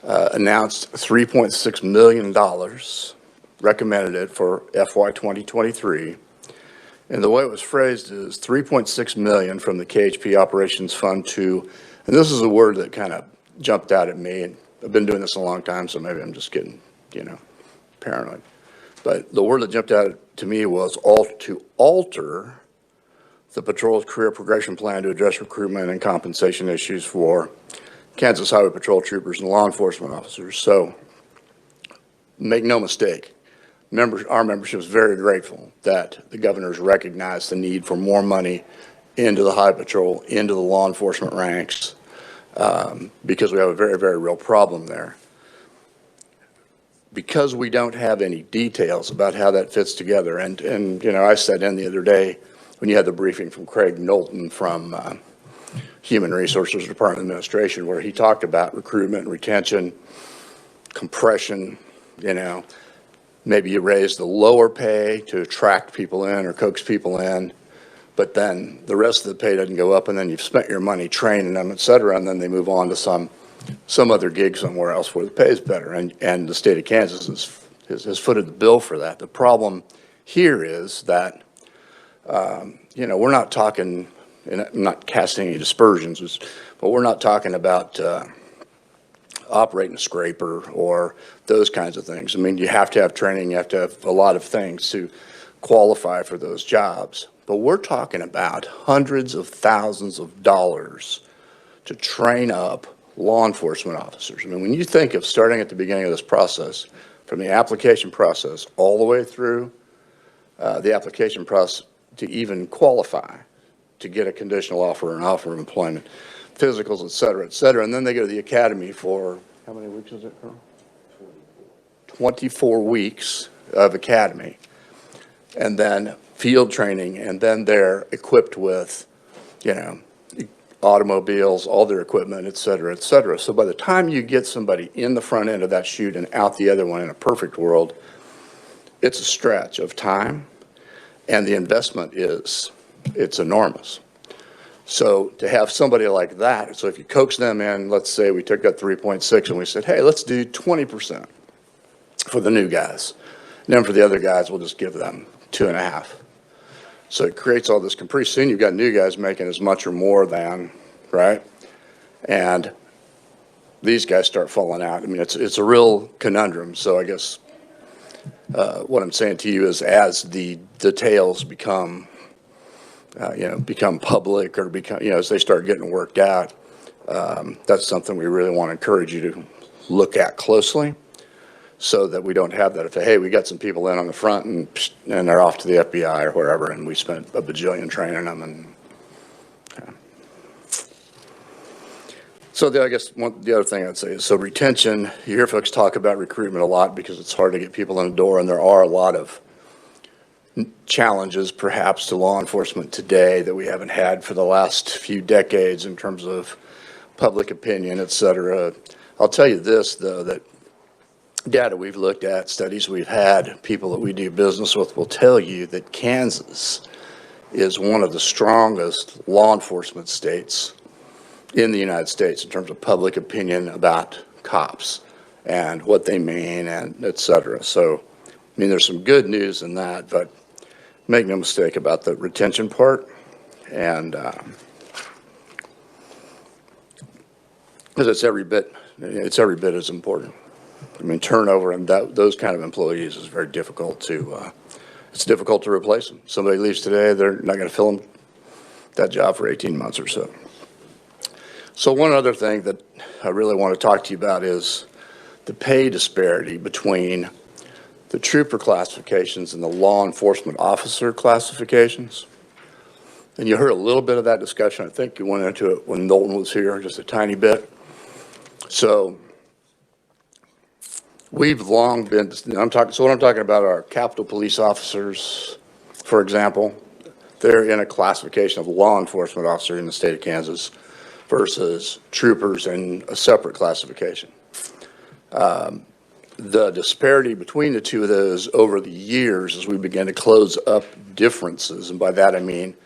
announced $3.6 million, recommended it for FY 2023. And the way it was phrased is $3.6 million from the KHP Operations Fund to, and this is a word that kind of jumped out at me, and I've been doing this a long time, so maybe I'm just getting, paranoid. But the word that jumped out to me was to alter the patrol's career progression plan to address recruitment and compensation issues for Kansas Highway Patrol troopers and law enforcement officers. So make no mistake, our membership is very grateful that the governor's recognized the need for more money into the Highway Patrol, into the law enforcement ranks, because we have a very, very real problem there. Because we don't have any details about how that fits together, and I sat in the other day when you had the briefing from Craig Knowlton from Human Resources Department Administration, where he talked about recruitment and retention, compression, maybe you raise the lower pay to attract people in or coax people in, but then the rest of the pay doesn't go up, and then you've spent your money training them, et cetera, and then they move on to some other gig somewhere else where the pay is better. And the state of Kansas has footed the bill for that. The problem here is that we're not talking, and I'm not casting any dispersions, but we're not talking about operating a scraper or those kinds of things. I mean, you have to have training, you have to have a lot of things to qualify for those jobs. But we're talking about hundreds of thousands of dollars to train up law enforcement officers. I mean, when you think of starting at the beginning of this process, from the application process all the way through the application process to even qualify to get a conditional offer or an offer of employment, physicals, et cetera, and then they go to the academy for, how many weeks is it, Colonel? 24 weeks of academy, and then field training, and then they're equipped with, automobiles, all their equipment, et cetera, et cetera. So by the time you get somebody in the front end of that chute and out the other one in a perfect world, it's a stretch of time, and the investment it's enormous. So to have somebody like that, so if you coax them in, let's say we took that 3.6 and we said, hey, let's do 20% for the new guys. And then for the other guys, we'll just give them 2.5. So it creates all this, pretty soon you've got new guys making as much or more than, right? And these guys start falling out. I mean, it's a real conundrum. So I guess what I'm saying to you is, as the details become public, or as they start getting worked out, that's something we really want to encourage you to look at closely, so that we don't have that. If, hey, we got some people in on the front and they're off to the FBI or wherever, and we spent a bajillion training them. And So I guess the other thing I'd say is, so retention, you hear folks talk about recruitment a lot because it's hard to get people in the door, and there are a lot of challenges perhaps to law enforcement today that we haven't had for the last few decades in terms of public opinion, et cetera. I'll tell you this, though, that data we've looked at, studies we've had, people that we do business with will tell you that Kansas is one of the strongest law enforcement states in the United States in terms of public opinion about cops and what they mean and et cetera. So, I mean, there's some good news in that, but make no mistake about the retention part. And because it's every bit as important. I mean, turnover and those kind of employees is very difficult to, it's difficult to replace them. Somebody leaves today, they're not going to fill that job for 18 months or so. So one other thing that I really want to talk to you about is the pay disparity between the trooper classifications and the law enforcement officer classifications. And you heard a little bit of that discussion. I think you went into it when Knowlton was here, just a tiny bit. So we've long been, so what I'm talking about are Capitol Police officers, for example. They're in a classification of law enforcement officer in the state of Kansas versus troopers in a separate classification. The disparity between the two of those over the years as we began to close up differences, and by that I mean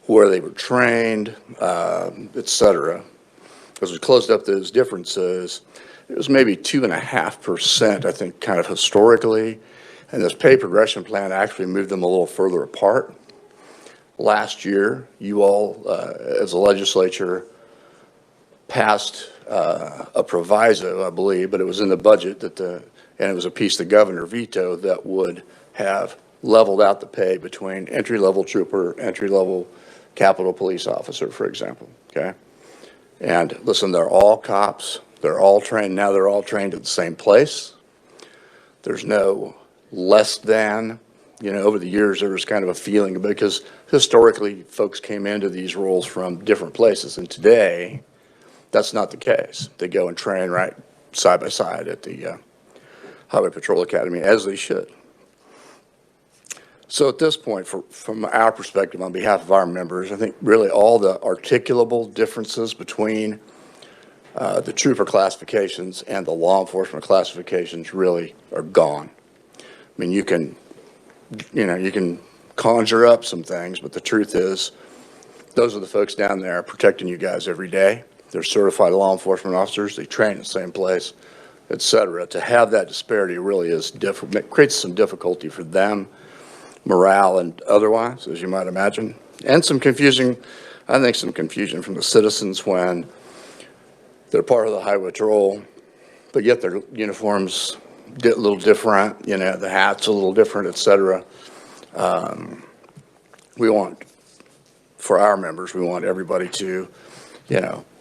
where they were trained, et cetera. As we closed up those differences, it was maybe 2.5%, I think, kind of historically, and this pay progression plan actually moved them a little further apart. Last year, you all, as a legislature, passed a proviso, I believe, but it was in the budget and it was a piece the governor vetoed that would have leveled out the pay between entry-level trooper, entry-level Capitol Police officer, for example, okay? And listen, they're all cops. They're all trained. Now they're all trained at the same place. There's no less than, over the years there was kind of a feeling because historically folks came into these roles from different places, and today that's not the case. They go and train right side by side at the Highway Patrol Academy, as they should. So at this point, from our perspective, on behalf of our members, I think really all the articulable differences between the trooper classifications and the law enforcement classifications really are gone. I mean, you can conjure up some things, but the truth is, those are the folks down there protecting you guys every day. They're certified law enforcement officers. They train in the same place, et cetera. To have that disparity really is difficult. It creates some difficulty for them, morale and otherwise, as you might imagine. And some confusion from the citizens when they're part of the Highway Patrol, but yet their uniforms a little different, the hat's a little different, et cetera. For our members, we want everybody to,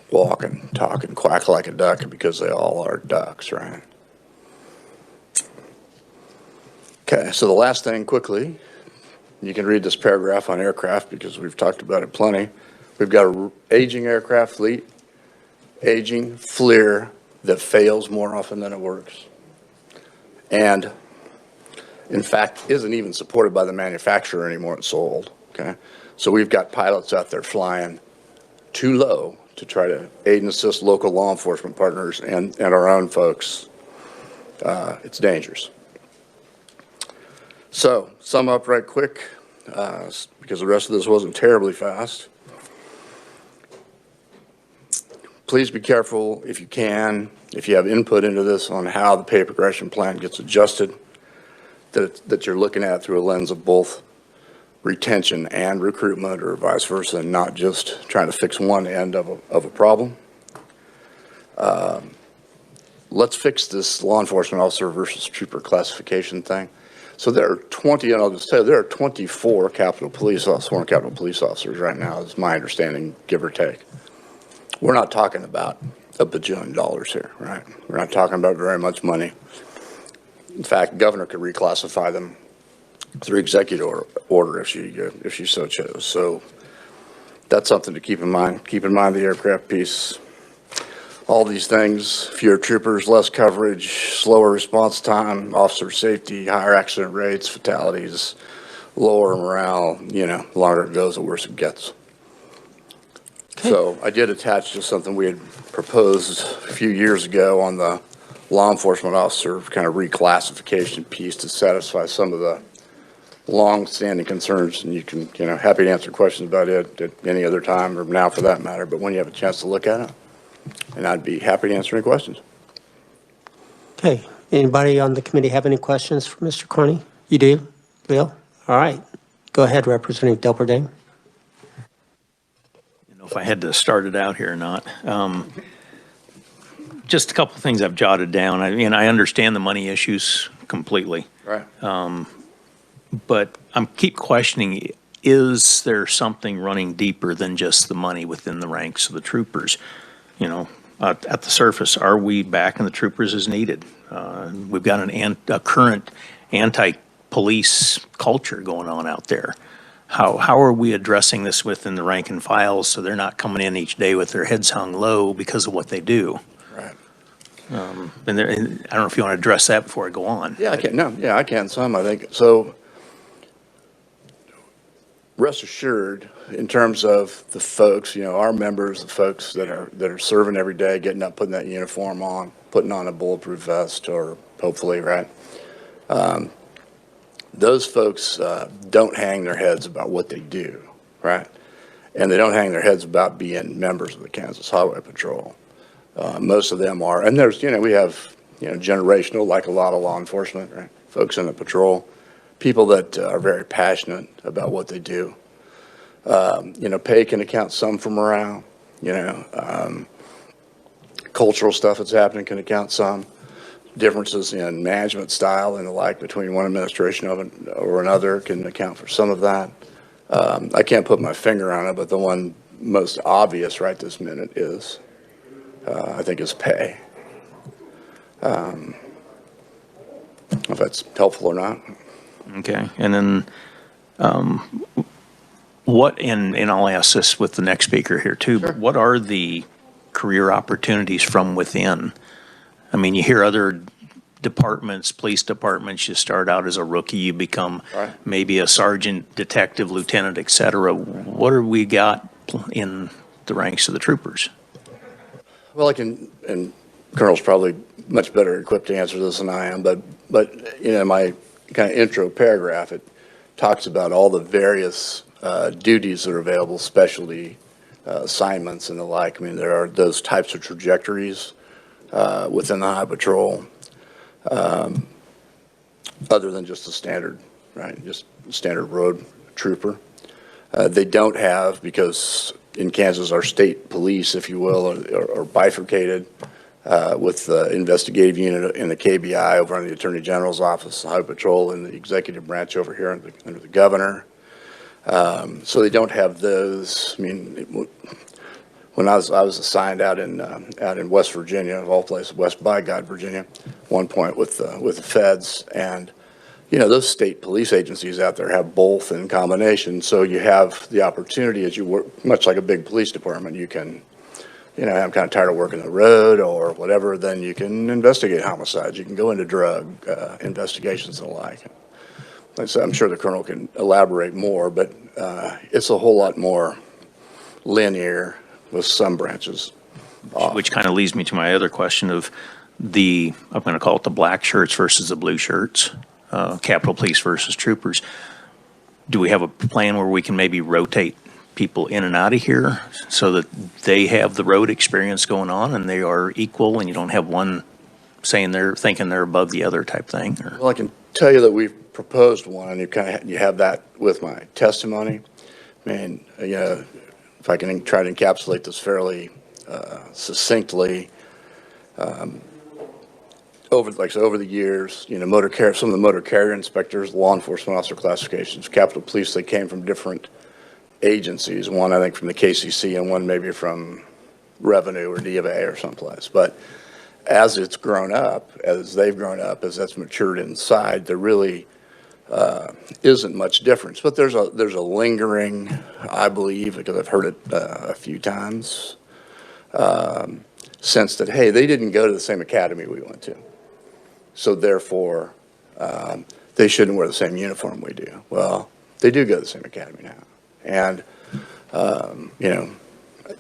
walk and talk and quack like a duck because they all are ducks, right? Okay, so the last thing quickly, you can read this paragraph on aircraft because we've talked about it plenty. We've got an aging aircraft fleet, aging FLIR that fails more often than it works. And in fact, isn't even supported by the manufacturer anymore. It's sold, okay? So we've got pilots out there flying too low to try to aid and assist local law enforcement partners and our own folks. It's dangerous. So, sum up right quick, because the rest of this wasn't terribly fast. Please be careful if you can, if you have input into this on how the pay progression plan gets adjusted, that you're looking at through a lens of both retention and recruitment or vice versa, and not just trying to fix one end of a problem. Let's fix this law enforcement officer versus trooper classification thing. So there are 20, and I'll just tell you, there are 24 Capitol Police officers right now, is my understanding, give or take. We're not talking about a bajillion dollars here, right? We're not talking about very much money. In fact, the governor could reclassify them through executive order if she so chose. So that's something to keep in mind. Keep in mind the aircraft piece. all these things, fewer troopers, less coverage, slower response time, officer safety, higher accident rates, fatalities, lower morale, the longer it goes, the worse it gets. So I did attach to something we had proposed a few years ago on the law enforcement officer kind of reclassification piece to satisfy some of the long-standing concerns, and you can, happy to answer questions about it at any other time or now for that matter, but when you have a chance to look at it, and I'd be happy to answer any questions. Okay, anybody on the committee have any questions for Mr. Carney? You do, Bill? All right, go ahead, Representative Delperdane. If I had to start it out here or not. Just a couple of things I've jotted down. I understand the money issues completely. Right. But I'm keep questioning, is there something running deeper than just the money within the ranks of the troopers? At the surface, are we backing the troopers as needed? We've got a current anti-police culture going on out there. How are we addressing this within the rank and files so they're not coming in each day with their heads hung low because of what they do? Right. And I don't know if you want to address that before I go on. Yeah, I can. No, yeah, I can. Some, I think. So rest assured, in terms of the folks, our members, the folks that are serving every day, getting up, putting that uniform on, putting on a bulletproof vest, or hopefully, right? Those folks don't hang their heads about what they do, right? And they don't hang their heads about being members of the Kansas Highway Patrol. Most of them are, and there's, we have, generational, like a lot of law enforcement, right? Folks in the patrol, people that are very passionate about what they do. Pay can account some for morale, cultural stuff that's happening can account some. Differences in management style and the like between one administration or another can account for some of that. I can't put my finger on it, but the one most obvious right this minute is, I think, is pay. If that's helpful or not. Okay, and then and I'll ask this with the next speaker here too, but what are the career opportunities from within? I mean, you hear other departments, police departments, you start out as a rookie, you become maybe a sergeant, detective, lieutenant, et cetera. What have we got in the ranks of the troopers? Well, and Colonel's probably much better equipped to answer this than I am, but my kind of intro paragraph, it talks about all the various duties that are available, specialty assignments and the like. I mean, there are those types of trajectories within the High Patrol, other than just the standard, right? Just standard road trooper. They don't have, because in Kansas, our state police, if you will, are bifurcated with the investigative unit in the KBI over under the Attorney General's office, the Highway Patrol in the executive branch over here under the governor. So they don't have those. I mean, when I was assigned out in West Virginia, of all places, West by God, Virginia, one point with the feds, and those state police agencies out there have both in combination. So you have the opportunity as you work, much like a big police department. You can, I'm kind of tired of working the road or whatever. Then you can investigate homicides. You can go into drug investigations and the like. Like I said, I'm sure the Colonel can elaborate more, but it's a whole lot more linear with some branches. Which kind of leads me to my other question of I'm going to call it the black shirts versus the blue shirts, Capitol Police versus troopers. Do we have a plan where we can maybe rotate people in and out of here so that they have the road experience going on and they are equal and you don't have one saying thinking they're above the other type thing? Or? Well, I can tell you that we've proposed one, and you have that with my testimony. I mean, if I can try to encapsulate this fairly succinctly, over the years, some of the motor carrier inspectors, law enforcement officer classifications, Capitol Police, they came from different agencies. One, I think, from the KCC, and one maybe from Revenue or D of A or someplace. But as they've grown up, as that's matured inside, there really isn't much difference. But there's a lingering, I believe, because I've heard it a few times, sense that, hey, they didn't go to the same academy we went to. So therefore, they shouldn't wear the same uniform we do. Well, they do go to the same academy now. And, you know,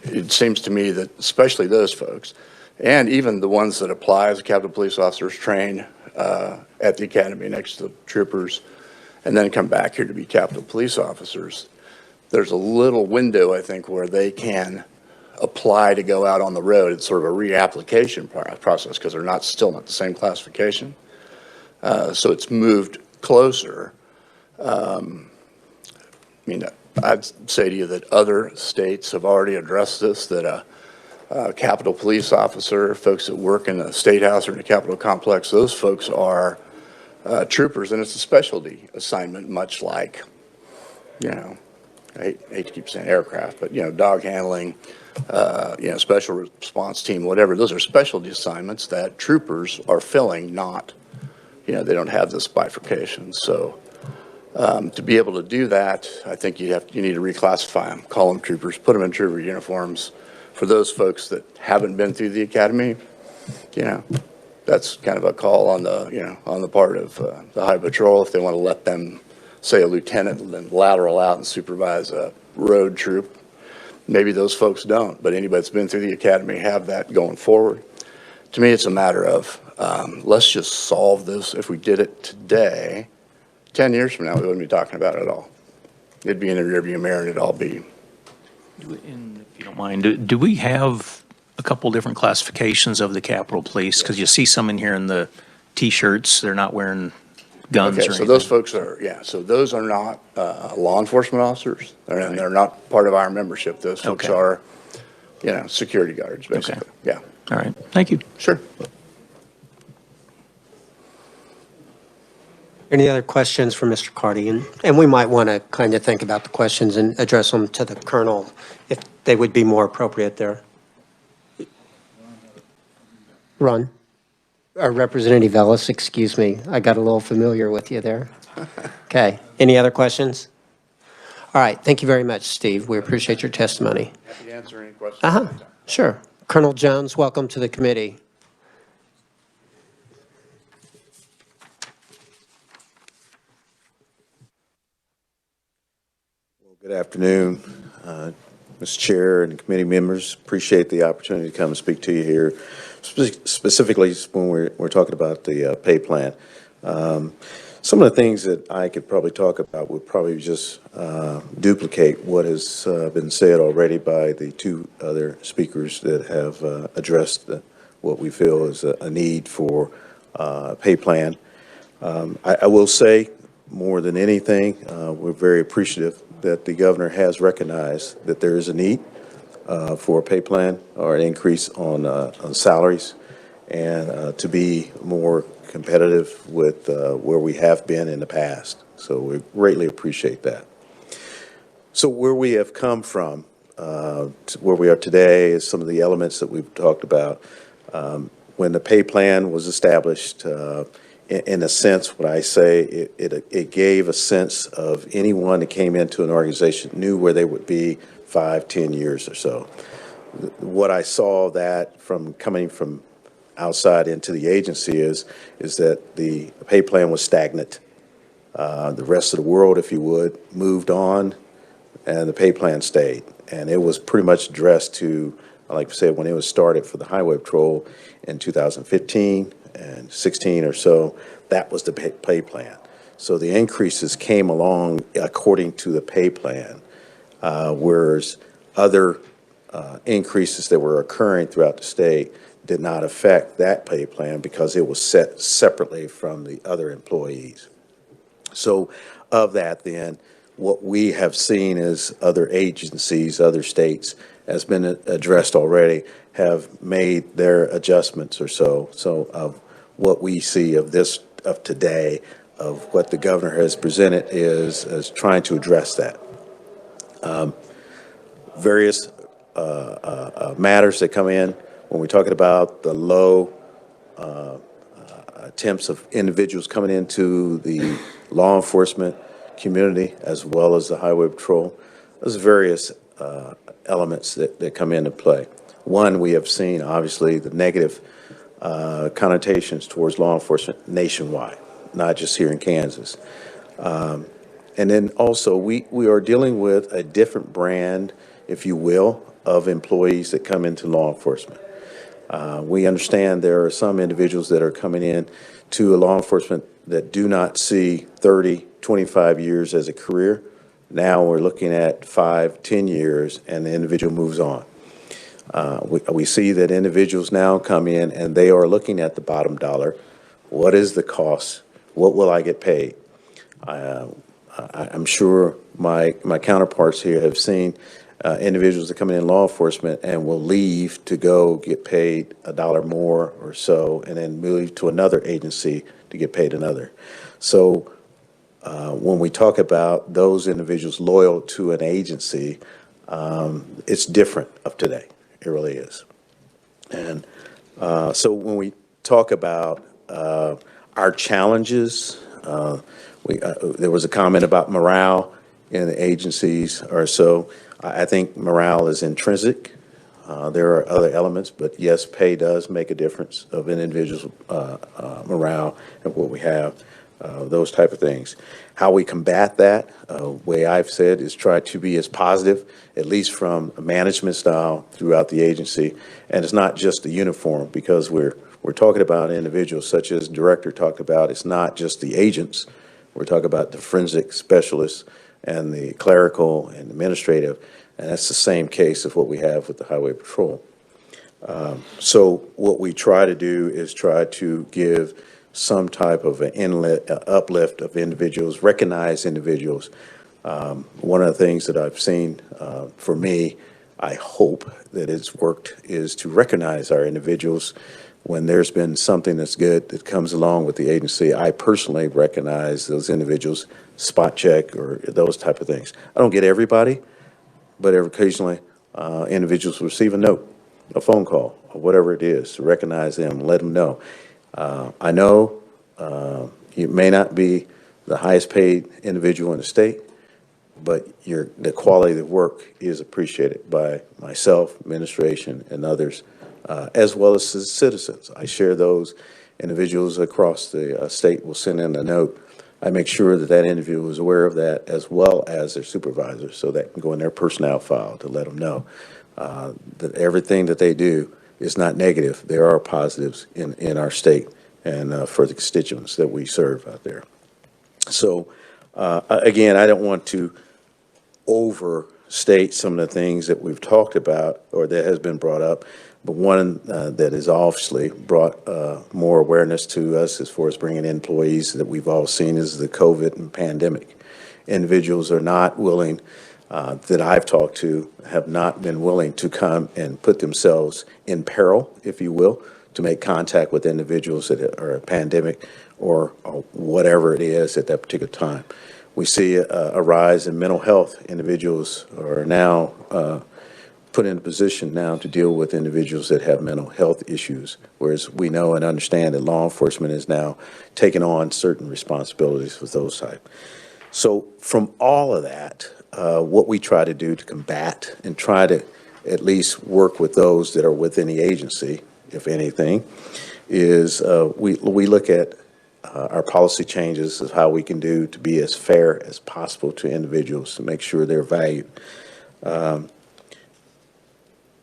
it seems to me that especially those folks, and even the ones that apply as Capitol Police officers, train at the academy next to the troopers, and then come back here to be Capitol Police officers, there's a little window, I think, where they can apply to go out on the road. It's sort of a reapplication process because they're still not the same classification. So it's moved closer. I mean, I'd say to you that other states have already addressed this, that a Capitol Police officer, folks that work in the State House or in the Capitol complex, those folks are troopers, and it's a specialty assignment, much like, you know, I hate to keep saying aircraft, but, you know, dog handling, you know, special response team, whatever. Those are specialty assignments that troopers are filling, not, you know, they don't have this bifurcation. So to be able to do that, I think you need to reclassify them, call them troopers, put them in trooper uniforms. For those folks that haven't been through the academy, you know, that's kind of a call on the, you know, on the part of the High Patrol, if they want to let them, say, a lieutenant, and then lateral out and supervise a road troop. Maybe those folks don't, but anybody that's been through the academy have that going forward. To me, it's a matter of let's just solve this. If we did it today, 10 years from now, we wouldn't be talking about it at all. It'd be in the rearview mirror, and it'd all be. And if you don't mind, do we have a couple different classifications of the Capitol Police? Because you see some in here in the T-shirts, they're not wearing guns or Okay, so anything. those folks are, yeah, so those are not law enforcement officers. They're not part of our membership. Those folks Okay. are, you know, security guards, basically. Yeah, All right, thank you. sure. Any other questions for Mr. Carty? And we might want to kind of think about the questions and address them to the colonel if they would be more appropriate there. Ron? Or Representative Ellis, excuse me. I got a little familiar with you there. Okay. Any other questions? All right. Thank you very much, Steve. We appreciate your testimony. Happy to answer any questions. Sure. Colonel Jones, welcome to the committee. Good afternoon, Mr. Chair and committee members. Appreciate the opportunity to come and speak to you here, specifically when we're talking about the pay plan. Some of the things that I could probably talk about would probably just duplicate what has been said already by the two other speakers that have addressed what we feel is a need for pay plan. I will say, more than anything, we're very appreciative that the governor has recognized that there is a need for a pay plan or an increase on salaries, and to be more competitive with where we have been in the past. So we greatly appreciate that. So where we have come from to where we are today is some of the elements that we've talked about. When the pay plan was established, in a sense, what I say, it gave a sense of anyone that came into an organization knew where they would be 5-10 years or so. What I saw that from coming from outside into the agency is that the pay plan was stagnant. The rest of the world, if you would, moved on, and the pay plan stayed. And it was pretty much addressed to, like I said, when it was started for the Highway Patrol in 2015 and 16 or so, that was the pay plan. So the increases came along according to the pay plan, whereas other increases that were occurring throughout the state did not affect that pay plan because it was set separately from the other employees. So of that then, what we have seen is other agencies, other states, has been addressed already, have made their adjustments or so. So of what we see of this, of today, of what the governor has presented is trying to address that. Various matters that come in when we're talking about the low attempts of individuals coming into the law enforcement community as well as the Highway Patrol. There's various elements that come into play. One, we have seen, obviously, the negative connotations towards law enforcement nationwide, not just here in Kansas. And then also, we are dealing with a different brand, if you will, of employees that come into law enforcement. We understand there are some individuals that are coming in to a law enforcement that do not see 30, 25 years as a career. Now we're looking at 5, 10 years, and the individual moves on. We see that individuals now come in and they are looking at the bottom dollar. What is the cost? What will I get paid? I'm sure my counterparts here have seen individuals that come in law enforcement and will leave to go get paid $1 more or so, and then move to another agency to get paid another. So when we talk about those individuals loyal to an agency, it's different of today. It really is. And so when we talk about our challenges, there was a comment about morale in the agencies or so. I think morale is intrinsic. There are other elements, but yes, pay does make a difference of an individual's morale and what we have, those type of things. How we combat that, way I've said, is try to be as positive, at least from a management style throughout the agency. And it's not just the uniform, because we're talking about individuals such as the director talked about. It's not just the agents. We're talking about the forensic specialists and the clerical and administrative, and that's the same case of what we have with the Highway Patrol. So what we try to do is try to give some type of an uplift of individuals, recognize individuals. One of the things that I've seen for me, I hope that it's worked, is to recognize our individuals when there's been something that's good that comes along with the agency. I personally recognize those individuals, spot check or those type of things. I don't get everybody, but occasionally individuals receive a note, a phone call, or whatever it is, to recognize them, let them know. I know you may not be the highest paid individual in the state, but the quality of work is appreciated by myself, administration, and others, as well as the citizens. I share those. Individuals across the state will send in a note. I make sure that that individual is aware of that, as well as their supervisor, so that can go in their personnel file to let them know that everything that they do is not negative. There are positives in our state and for the constituents that we serve out there. So again, I don't want to overstate some of the things that we've talked about or that has been brought up, but one that has obviously brought more awareness to us as far as bringing in employees that we've all seen is the COVID and pandemic. Individuals are not willing, that I've talked to, have not been willing to come and put themselves in peril, if you will, to make contact with individuals that are a pandemic or whatever it is at that particular time. We see a rise in mental health. Individuals are now put in a position now to deal with individuals that have mental health issues, whereas we know and understand that law enforcement is now taking on certain responsibilities with those type. So from all of that, what we try to do to combat and try to at least work with those that are within the agency, if anything, is we look at our policy changes of how we can do to be as fair as possible to individuals to make sure they're valued.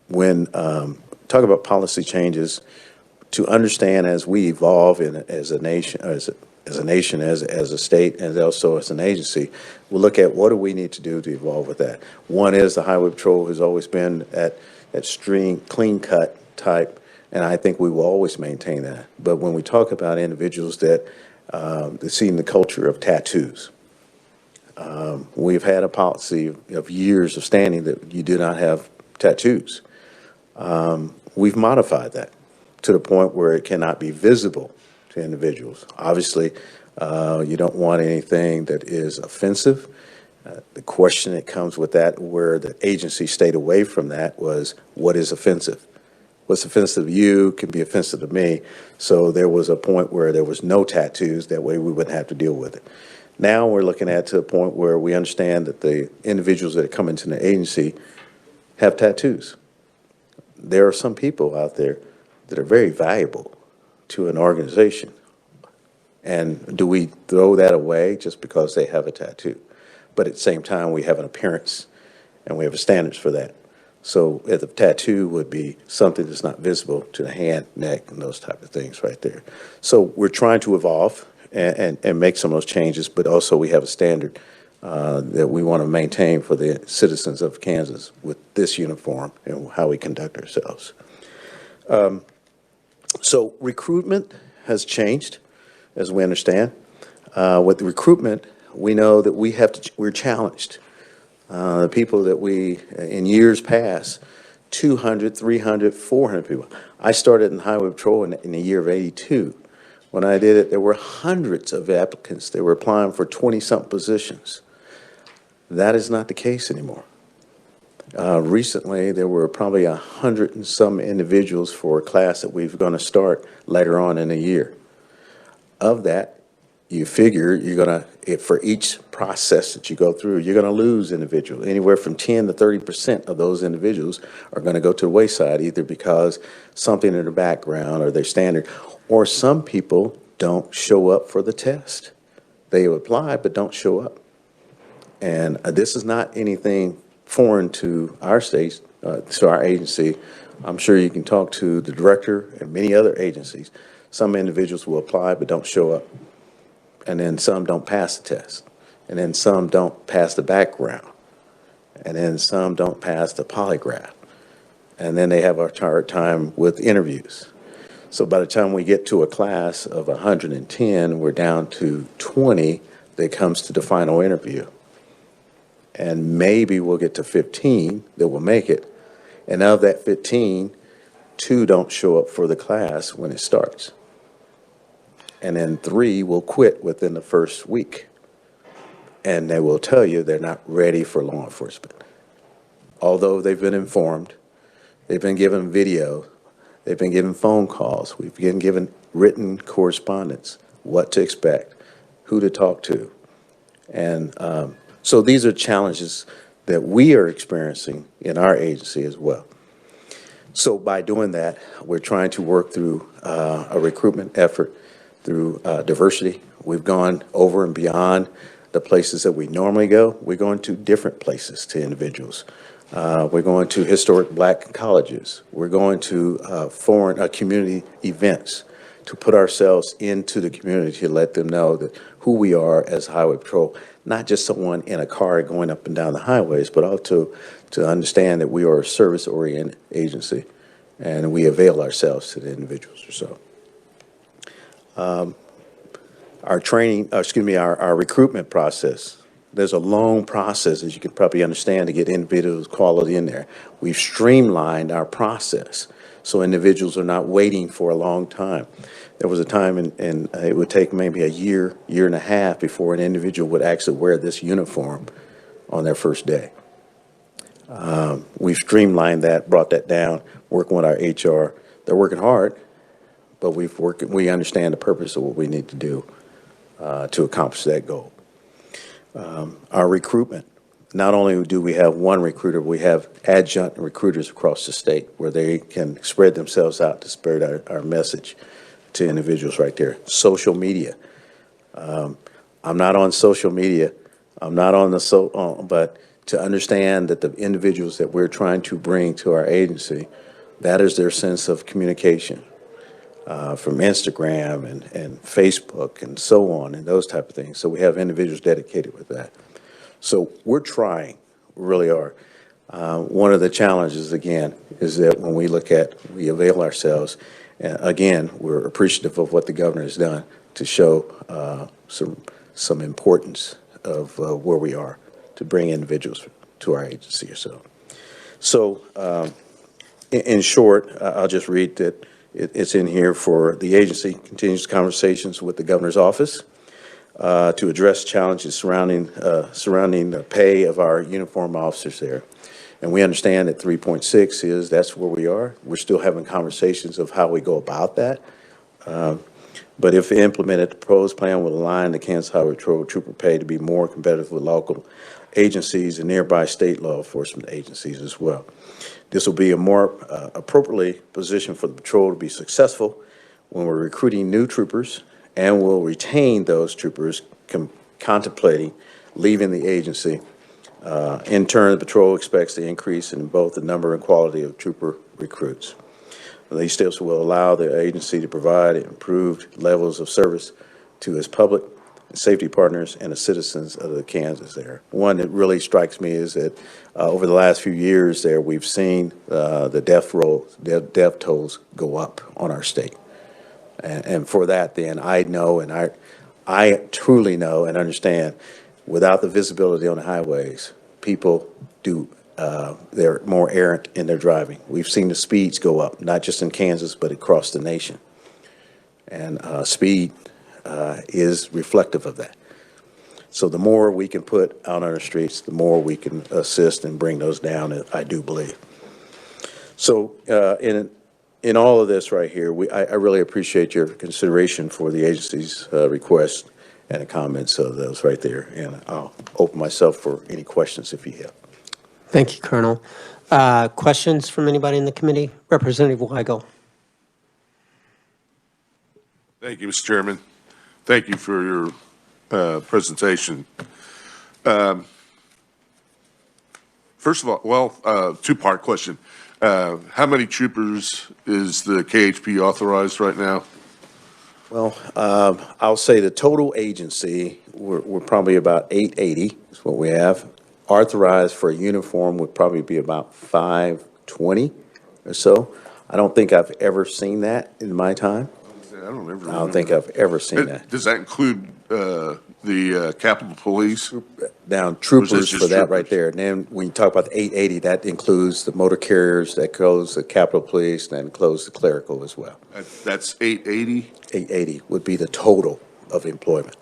When talk about policy changes, to understand as we evolve as a nation, as a state, and also as an agency, we'll look at what do we need to do to evolve with that. One is the Highway Patrol has always been at stream, clean cut type, and I think we will always maintain that. But when we talk about individuals that see the culture of tattoos, we've had a policy of years of standing that you do not have tattoos. We've modified that to the point where it cannot be visible to individuals. Obviously, you don't want anything that is offensive. The question that comes with that, where the agency stayed away from that, was what is offensive? What's offensive to you can be offensive to me. So there was a point where there was no tattoos. That way we wouldn't have to deal with it. Now we're looking at to a point where we understand that the individuals that are coming to the agency have tattoos. there are some people out there that are very valuable to an organization. And do we throw that away just because they have a tattoo? But at the same time, we have an appearance and we have standards for that. So if the tattoo would be something that's not visible to the hand, neck, and those type of things right there. So we're trying to evolve and make some of those changes, but also we have a standard that we want to maintain for the citizens of Kansas with this uniform and how we conduct ourselves. So recruitment has changed, as we understand. With the recruitment, we know that we're challenged. The people that we, in years past, 200, 300, 400 people. I started in Highway Patrol in the year of '82. When I did it, there were hundreds of applicants that were applying for 20-something positions. That is not the case anymore. Recently, there were probably 100 and some individuals for a class that we're going to start later on in the year. Of that, you figure you're going to, for each process that you go through, you're going to lose individuals. Anywhere from 10 to 30% of those individuals are going to go to the wayside, either because something in their background or their standard, or some people don't show up for the test. They apply but don't show up. And this is not anything foreign to our state, to our agency. I'm sure you can talk to the director and many other agencies. Some individuals will apply but don't show up. And then some don't pass the test. And then some don't pass the background. And then some don't pass the polygraph. And then they have a hard time with interviews. So by the time we get to a class of 110, we're down to 20 that comes to the final interview. And maybe we'll get to 15 that will make it. And of that 15, 2 don't show up for the class when it starts. And then 3 will quit within the first week. And they will tell you they're not ready for law enforcement. Although they've been informed, they've been given video, they've been given phone calls, we've been given written correspondence, what to expect, who to talk to. And so these are challenges that we are experiencing in our agency as well. So by doing that, we're trying to work through a recruitment effort through diversity. We've gone over and beyond the places that we normally go. We're going to different places to individuals. We're going to historic black colleges. We're going to foreign community events to put ourselves into the community to let them know that who we are as Highway Patrol, not just someone in a car going up and down the highways, but also to understand that we are a service-oriented agency and we avail ourselves to the individuals or so. Our training, our recruitment process, there's a long process, as you can probably understand, to get individuals quality in there. We've streamlined our process so individuals are not waiting for a long time. There was a time and it would take maybe a year, year and a half before an individual would actually wear this uniform on their first day. We've streamlined that, brought that down, working with our HR. They're working hard, but we understand the purpose of what we need to do to accomplish that goal. Our recruitment, not only do we have one recruiter, we have adjunct recruiters across the state where they can spread themselves out to spread our message to individuals right there. Social media. I'm not on social media. I'm not on the but to understand that the individuals that we're trying to bring to our agency, that is their sense of communication. From Instagram and Facebook and so on and those type of things. So we have individuals dedicated with that. So we're trying, we really are. One of the challenges, again, is that when we we avail ourselves, again, we're appreciative of what the governor has done to show some importance of where we are to bring individuals to our agency or so. So in short, I'll just read that it's in here for the agency continues conversations with the governor's office to address challenges surrounding the pay of our uniformed officers there. And we understand that 3.6 that's where we are. We're still having conversations of how we go about that. But if implemented, the proposed plan will align the Kansas Highway Patrol trooper pay to be more competitive with local agencies and nearby state law enforcement agencies as well. This will be a more appropriately positioned for the patrol to be successful when we're recruiting new troopers, and will retain those troopers contemplating leaving the agency. In turn, the patrol expects the increase in both the number and quality of trooper recruits. These steps will allow the agency to provide improved levels of service to its public and safety partners and the citizens of the Kansas area. One that really strikes me is that over the last few years there, we've seen the death tolls go up on our state. And for that, then, I know, and I truly know and understand, without the visibility on the highways, people they're more errant in their driving. We've seen the speeds go up, not just in Kansas, but across the nation. And speed is reflective of that. So the more we can put out on the streets, the more we can assist and bring those down, I do believe. So in all of this right here, I really appreciate your consideration for the agency's request and the comments of those right there. And I'll open myself for any questions if you have. Thank you, Colonel. Questions from anybody in the committee? Representative Weigel. Thank you, Mr. Chairman. Thank you for your presentation. First of all, well, two-part question. How many troopers is the KHP authorized right now? Well, I'll say the total agency, we're probably about 880 is what we have. Authorized for a uniform would probably be about 520 or so. I don't think I've ever seen that in my time. I don't think I've ever seen that. Does that include the Capitol Police? Down troopers just for that troopers? right there. And then when you talk about the 880, that includes the motor carriers, that includes the Capitol Police, and that includes the clerical as well. That's 880? 880 would be the total of employment.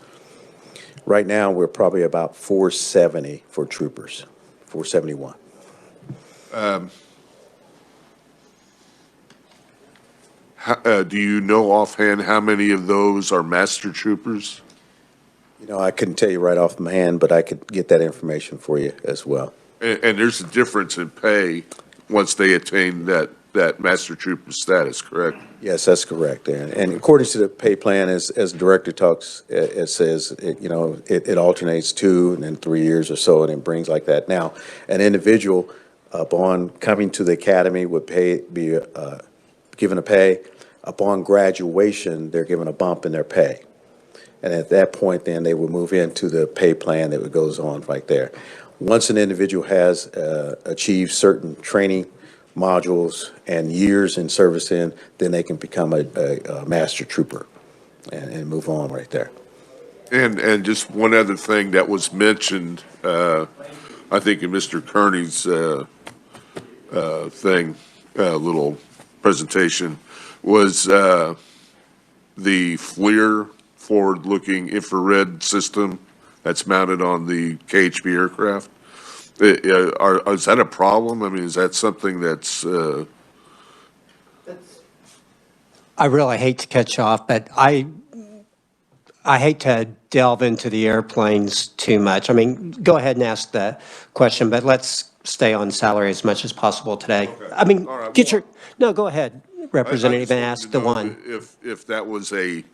Right now, we're probably about 470 for troopers, 471. Do you know offhand how many of those are master troopers? You know, I couldn't tell you right off my hand, but I could get that information for you as well. And there's a difference in pay once they attain that master trooper status, correct? Yes, that's correct. And according to the pay plan, as the director talks, it says, it alternates 2 and then 3 years or so, and it brings like that. Now, an individual upon coming to the academy would be given a pay. Upon graduation, they're given a bump in their pay. And at that point, then they would move into the pay plan that goes on right there. Once an individual has achieved certain training modules and years in service then they can become a master trooper and move on right there. And just one other thing that was mentioned, I think in Mr. Kearney's little presentation, was the FLIR, forward-looking infrared system that's mounted on the KHP aircraft. Is that a problem? I mean, is that something that's... I really hate to cut you off, but I hate to delve into the airplanes too much. I mean, go ahead and ask the question, but let's stay on salary as much as possible today. Okay. I mean, All right, get your, no, go ahead, Representative, and I ask just the wanted to one. know if that was a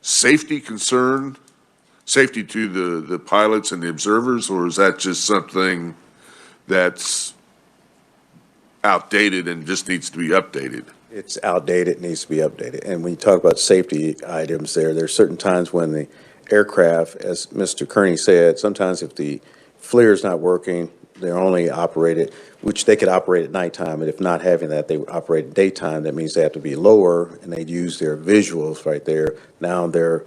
safety concern, safety to the pilots and the observers, or is that just something that's outdated and just needs to be updated? It's outdated, needs to be updated. And when you talk about safety items there's certain times when the aircraft, as Mr. Kearney said, sometimes if the FLIR is not working, they're only operated, which they could operate at nighttime, and if not having that, they would operate at daytime. That means they have to be lower, and they'd use their visuals right there. Now they're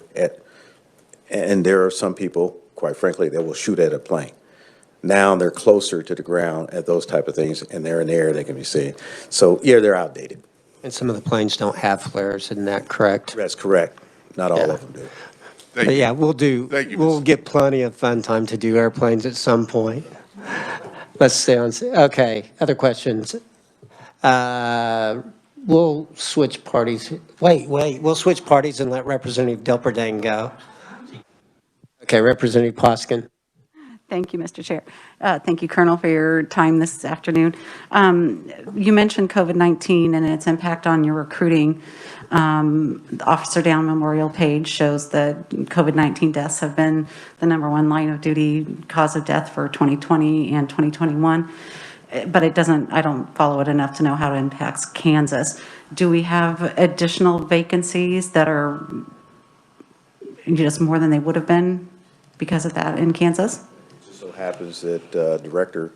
and there are some people, quite frankly, that will shoot at a plane. Now they're closer to the ground at those type of things, and they're in the air, they can be seen. So, yeah, they're outdated. And some of the planes don't have flares, isn't that correct? That's correct. Not all Yeah. of them do. Thank But you. yeah, we'll get plenty of fun time to do airplanes at some point. Let's stay on, okay, other questions? We'll switch parties. Wait, we'll switch parties and let Representative Delperdang go. Okay, Representative Poskin. Thank you, Mr. Chair. Thank you, Colonel, for your time this afternoon. You mentioned COVID-19 and its impact on your recruiting. The Officer Down Memorial page shows that COVID-19 deaths have been the #1 line of duty cause of death for 2020 and 2021. But it doesn't, I don't follow it enough to know how it impacts Kansas. Do we have additional vacancies that are just more than they would have been because of that in Kansas? It so happens that Director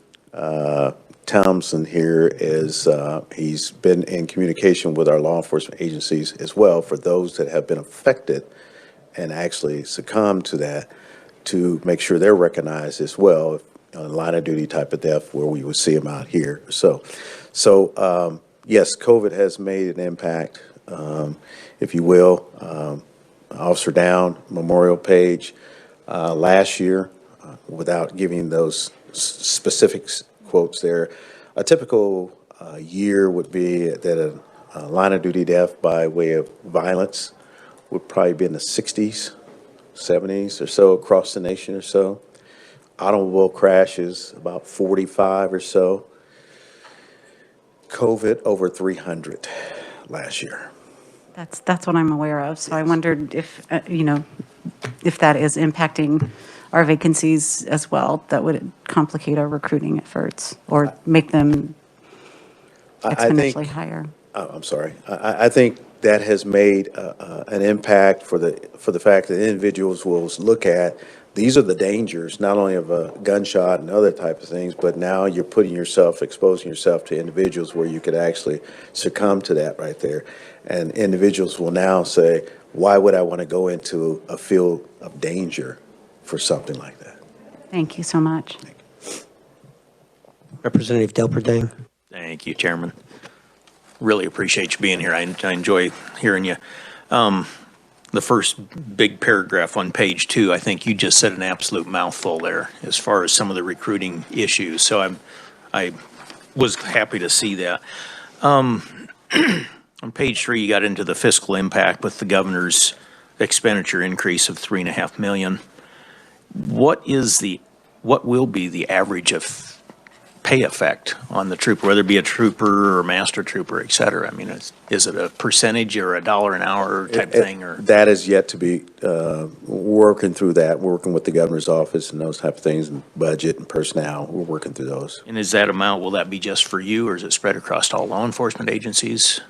Thompson here is, he's been in communication with our law enforcement agencies as well for those that have been affected and actually succumbed to that, to make sure they're recognized as well on a line of duty type of death where we would see them out here. So yes, COVID has made an impact, if you will. Officer Down Memorial page last year, without giving those specific quotes there, a typical year would be that a line of duty death by way of violence would probably be in the 60s, 70s or so across the nation or so. Automobile crashes, about 45 or so. COVID, over 300 last year. That's what I'm aware of. So I wondered if, if that is impacting our vacancies as well, that would complicate our recruiting efforts or make them exponentially higher. I'm sorry. I think that has made an impact for the fact that individuals will look at, these are the dangers, not only of a gunshot and other type of things, but now you're exposing yourself to individuals where you could actually succumb to that right there. And individuals will now say, why would I want to go into a field of danger for something like that? Thank you so much. Representative Delperdang. Thank you, Chairman. Really appreciate you being here. I enjoy hearing you. The first big paragraph on page 2, I think you just said an absolute mouthful there as far as some of the recruiting issues. So I was happy to see that. On page 3, you got into the fiscal impact with the governor's expenditure increase of $3.5 million. What will be the average of pay effect on the trooper, whether it be a trooper or master trooper, et cetera? I mean, is it a percentage or $1 an hour type thing? Or that is yet to be working through that, working with the governor's office and those type of things, and budget and personnel. We're working through those. And is that amount, will that be just for you, or is it spread across all law enforcement agencies?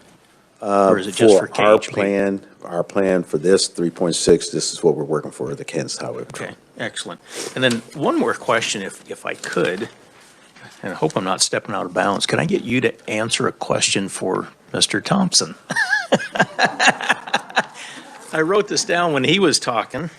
Or is it just for KHP? Our plan for this 3.6, this is what we're working for, the Kansas Highway Patrol. Okay, excellent. And then one more question, if I could, and I hope I'm not stepping out of bounds. Can I get you to answer a question for Mr. Thompson? I wrote this down when he was talking.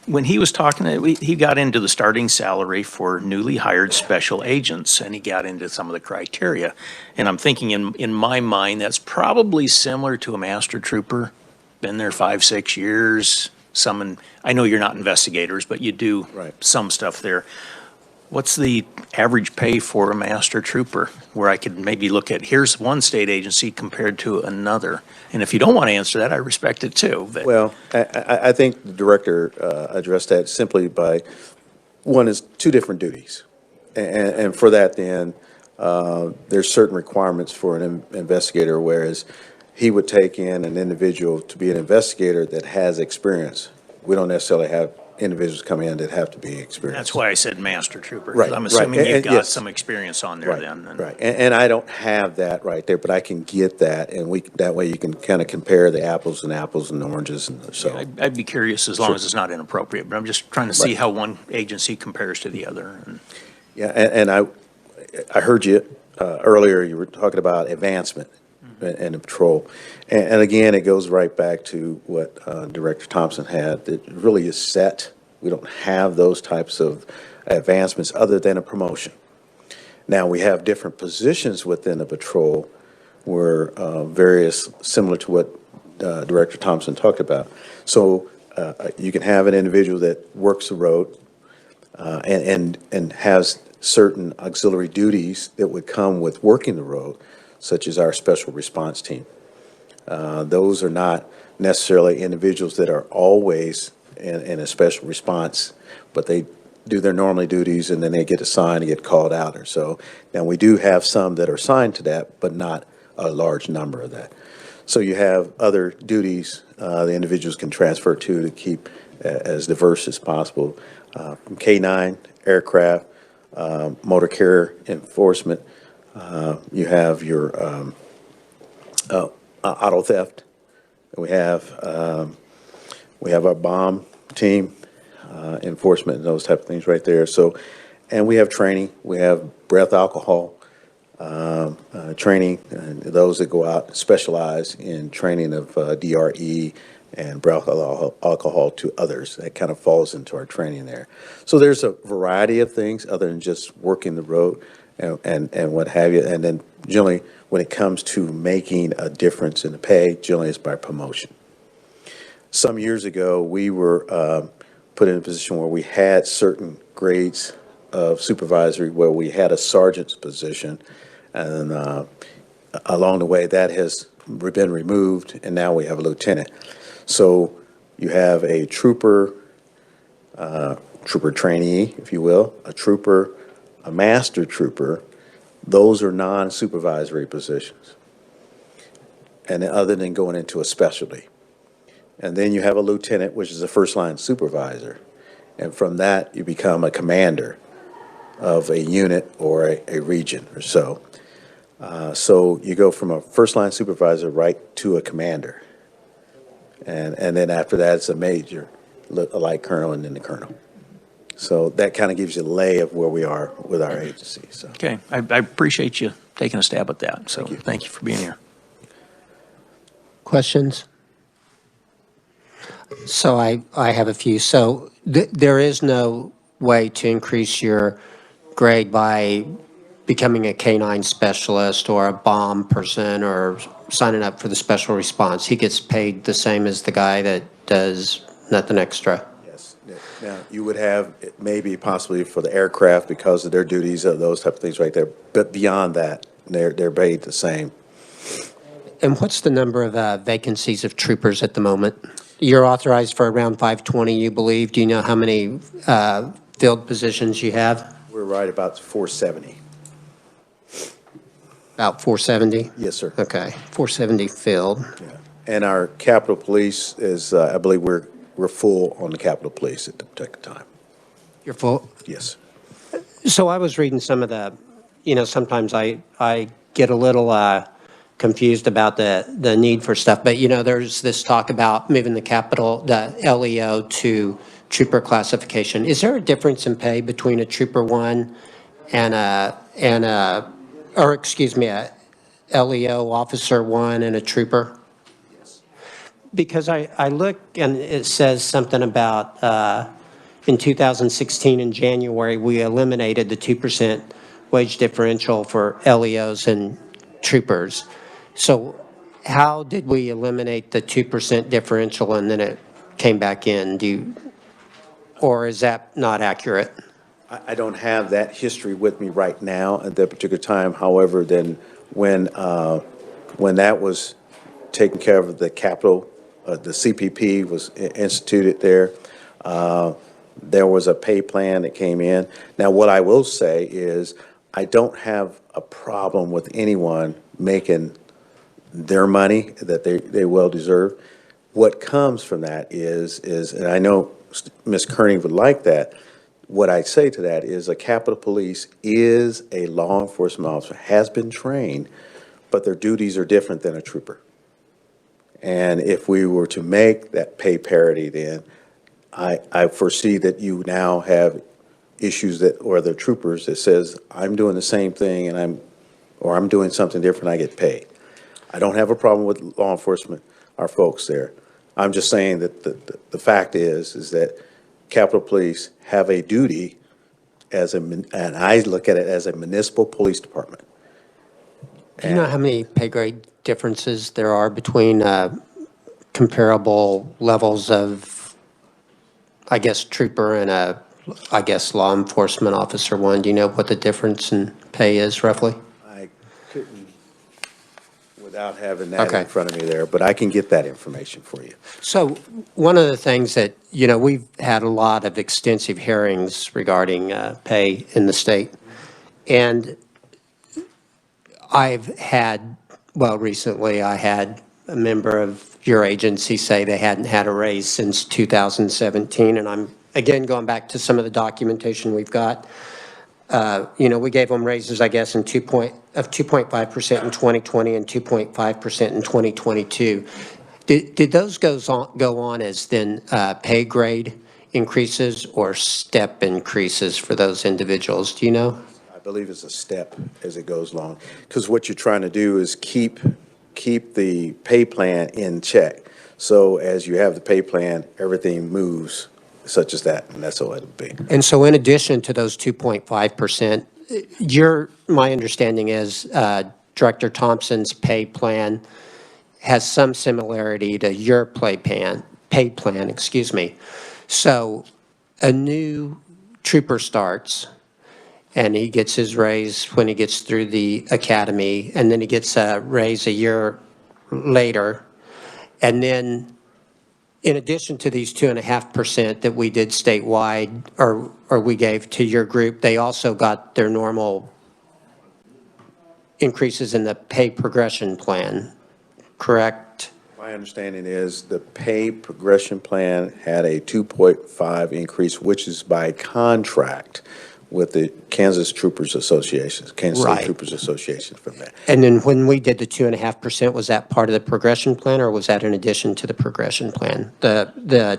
He got into the starting salary for newly hired special agents, and he got into some of the criteria. And I'm thinking in my mind, that's probably similar to a master trooper, been there 5-6 years. I know you're not investigators, but you do some stuff there. What's the average pay for a master trooper, where I could maybe look at, here's one state agency compared to another? And if you don't want to answer that, I respect it too. But. Well, I think the director addressed that simply by, one is 2 different duties. And for that then, there's certain requirements for an investigator, whereas he would take in an individual to be an investigator that has experience. We don't necessarily have individuals come in that have to be experienced. That's why I said master trooper. Right, I'm assuming right. you've got Yes. some experience on there Right, then. right. And I don't have that right there, but I can get that, and that way you can kind of compare the apples and oranges, and so. I'd be curious, as long as it's not inappropriate, but I'm just trying to see Right. how one agency compares to the other. And Yeah, and I heard you earlier, you were talking about advancement and the patrol. And again, it goes right back to what Director Thompson had, that really is set. We don't have those types of advancements other than a promotion. Now, we have different positions within the patrol where various, similar to what Director Thompson talked about. So you can have an individual that works the road and has certain auxiliary duties that would come with working the road, such as our special response team. Those are not necessarily individuals that are always in a special response, but they do their normally duties, and then they get assigned and get called out or so. Now, we do have some that are assigned to that, but not a large number of that. So you have other duties the individuals can transfer to keep as diverse as possible. From K-9, aircraft, motor carrier enforcement, you have your auto theft. We have our bomb team, enforcement and those type of things right there. So, and we have training. We have breath alcohol training, and those that go out specialize in training of DRE and breath alcohol to others. That kind of falls into our training there. So there's a variety of things other than just working the road and what have you. And then generally, when it comes to making a difference in the pay, generally it's by promotion. Some years ago, we were put in a position where we had certain grades of supervisory where we had a sergeant's position, and along the way that has been removed, and now we have a lieutenant. So you have a trooper trainee, if you will, a trooper, a master trooper. Those are non-supervisory positions, and other than going into a specialty. And then you have a lieutenant, which is a first-line supervisor. And from that, you become a commander of a unit or a region or so. So you go from a first-line supervisor right to a commander. And then after that, it's a major, a light colonel, and then the colonel. So that kind of gives you a lay of where we are with our agency. So. Okay, I appreciate you taking a stab at that, so thank you for being here. Questions? So I have a few. So there is no way to increase your grade by becoming a K-9 specialist or a bomb person or signing up for the special response. He gets paid the same as the guy that does nothing extra. Yes. Now, you would have maybe possibly for the aircraft because of their duties, those type of things right there. But beyond that, they're paid the same. And what's the number of vacancies of troopers at the moment? You're authorized for around 520, you believe. Do you know how many field positions you have? We're right about 470. About 470? Yes, sir. Okay, 470 filled. Yeah. And our Capitol Police is, I believe we're full on the Capitol Police at the particular time. You're full? Yes. So I was reading some of the, sometimes I get a little confused about the need for stuff. But, there's this talk about moving the LEO to trooper classification. Is there a difference in pay between a Trooper 1 and a LEO Officer 1 and a Trooper? Yes. Because I look and it says something about in 2016 in January, we eliminated the 2% wage differential for LEOs and troopers. So how did we eliminate the 2% differential and then it came back in? Or is that not accurate? I don't have that history with me right now at that particular time. However, then when that was taken care of, the Capitol, the CPP was instituted there. There was a pay plan that came in. Now, what I will say is I don't have a problem with anyone making their money that they well deserve. What comes from that is, and I know Ms. Kearney would like that, what I say to that is a Capitol Police is a law enforcement officer, has been trained, but their duties are different than a trooper. And if we were to make that pay parity, then I foresee that you now have issues or the troopers that says, I'm doing the same thing and I'm doing something different, I get paid. I don't have a problem with law enforcement, our folks there. I'm just saying that the fact is that Capitol Police have a duty and I look at it as a municipal police department. Do you know how many pay grade differences there are between comparable levels of, I guess, trooper and law enforcement officer 1? Do you know what the difference in pay is roughly? I couldn't without having that Okay. in front of me there, but I can get that information for you. So one of the things that, you know, we've had a lot of extensive hearings regarding pay in the state. And I've had, well, recently I had a member of your agency say they hadn't had a raise since 2017. And I'm, again, going back to some of the documentation we've got. You know, we gave them raises, I guess, of 2.5% in 2020 and 2.5% in 2022. Did those go on as then pay grade increases or step increases for those individuals? Do you know? I believe it's a step as it goes along, because what you're trying to do is keep the pay plan in check. So as you have the pay plan, everything moves such as that, and that's all it'll be. And so in addition to those 2.5%, my understanding is Director Thompson's pay plan has some similarity to your pay plan, excuse me. So a new trooper starts, and he gets his raise when he gets through the academy, and then he gets a raise a year later. And then in addition to these 2.5% that we did statewide, or we gave to your group, they also got their normal increases in the pay progression plan, correct? My understanding is the pay progression plan had a 2.5 increase, which is by contract with the Kansas Troopers Association, Kansas Right. State Troopers Association from that. And then when we did the 2.5%, was that part of the progression plan, or was that in addition to the progression plan? The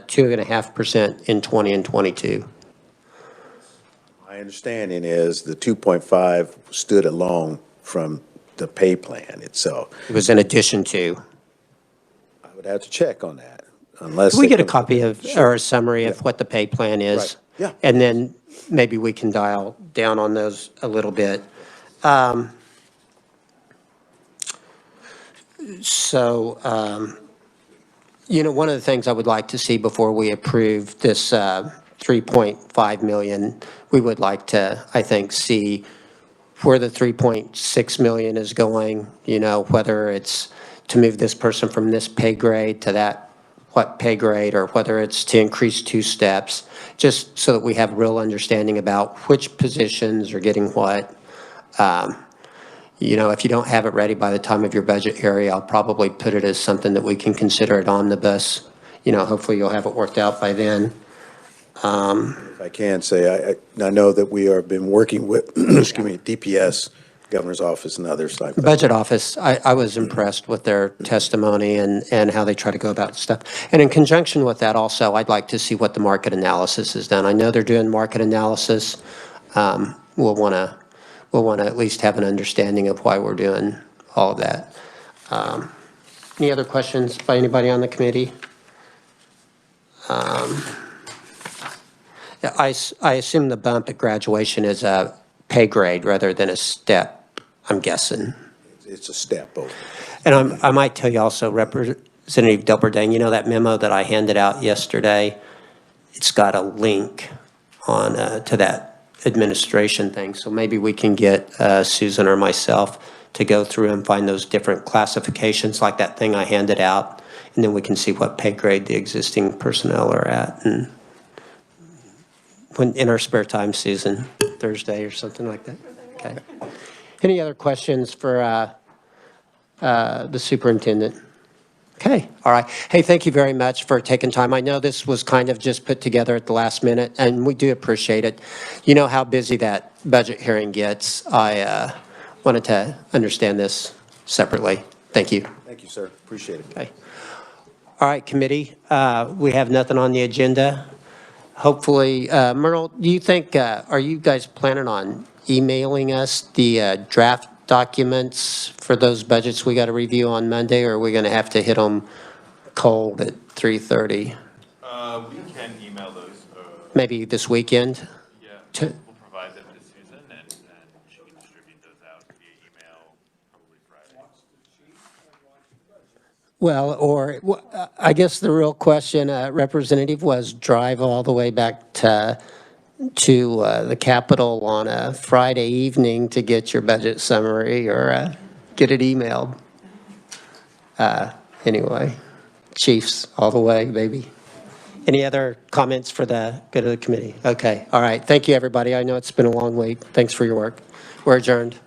2.5% in 20 and 22? My understanding is the 2.5 stood alone from the pay plan itself. It was in addition to? I would have to check on that, unless. Can we they get a come- copy of, or a summary of what the pay plan is? Right. Yeah. And then maybe we can dial down on those a little bit. You know, one of the things I would like to see before we approve this 3.5 million, we would like to, I think, see where the 3.6 million is going, you know, whether it's to move this person from this pay grade to that, what pay grade, or whether it's to increase 2 steps, just so that we have real understanding about which positions are getting what. You know, if you don't have it ready by the time of your budget hearing, I'll probably put it as something that we can consider it omnibus. You know, hopefully you'll have it worked out by then. If I can say, I know that we have been working with, excuse me, DPS, Governor's Office, and others like that. Budget Office, I was impressed with their testimony and how they try to go about stuff. And in conjunction with that also, I'd like to see what the market analysis is done. I know they're doing market analysis. We'll want to at least have an understanding of why we're doing all of that. Any other questions by anybody on the committee? I assume the bump at graduation is a pay grade rather than a step, I'm guessing. It's a step over. And I might tell you also, Representative Delberdang, you know that memo that I handed out yesterday? It's got a link on to that administration thing. So maybe we can get Susan or myself to go through and find those different classifications like that thing I handed out. And then we can see what pay grade the existing personnel are at. And in our spare time, Susan, Thursday or something like that. Okay. Any other questions for the superintendent? Okay, all right. Hey, thank you very much for taking time. I know this was kind of just put together at the last minute, and we do appreciate it. You know how busy that budget hearing gets. I wanted to understand this separately. Thank you. Thank you, sir. Appreciate it. Okay. All right, committee, we have nothing on the agenda. Hopefully, Myrtle, do you think, are you guys planning on emailing us the draft documents for those budgets we got to review on Monday, or are we going to have to hit them cold at 3:30? We can email those. Maybe this weekend? Yeah, To- we'll provide them to Susan, and she can distribute those out via email probably Friday. Well, or I guess the real question, Representative, was drive all the way back to the Capitol on a Friday evening to get your budget summary or get it emailed. Anyway, Chiefs all the way, baby. Any other comments for the good of the committee? Okay, all right. Thank you, everybody. I know it's been a long week. Thanks for your work. We're adjourned.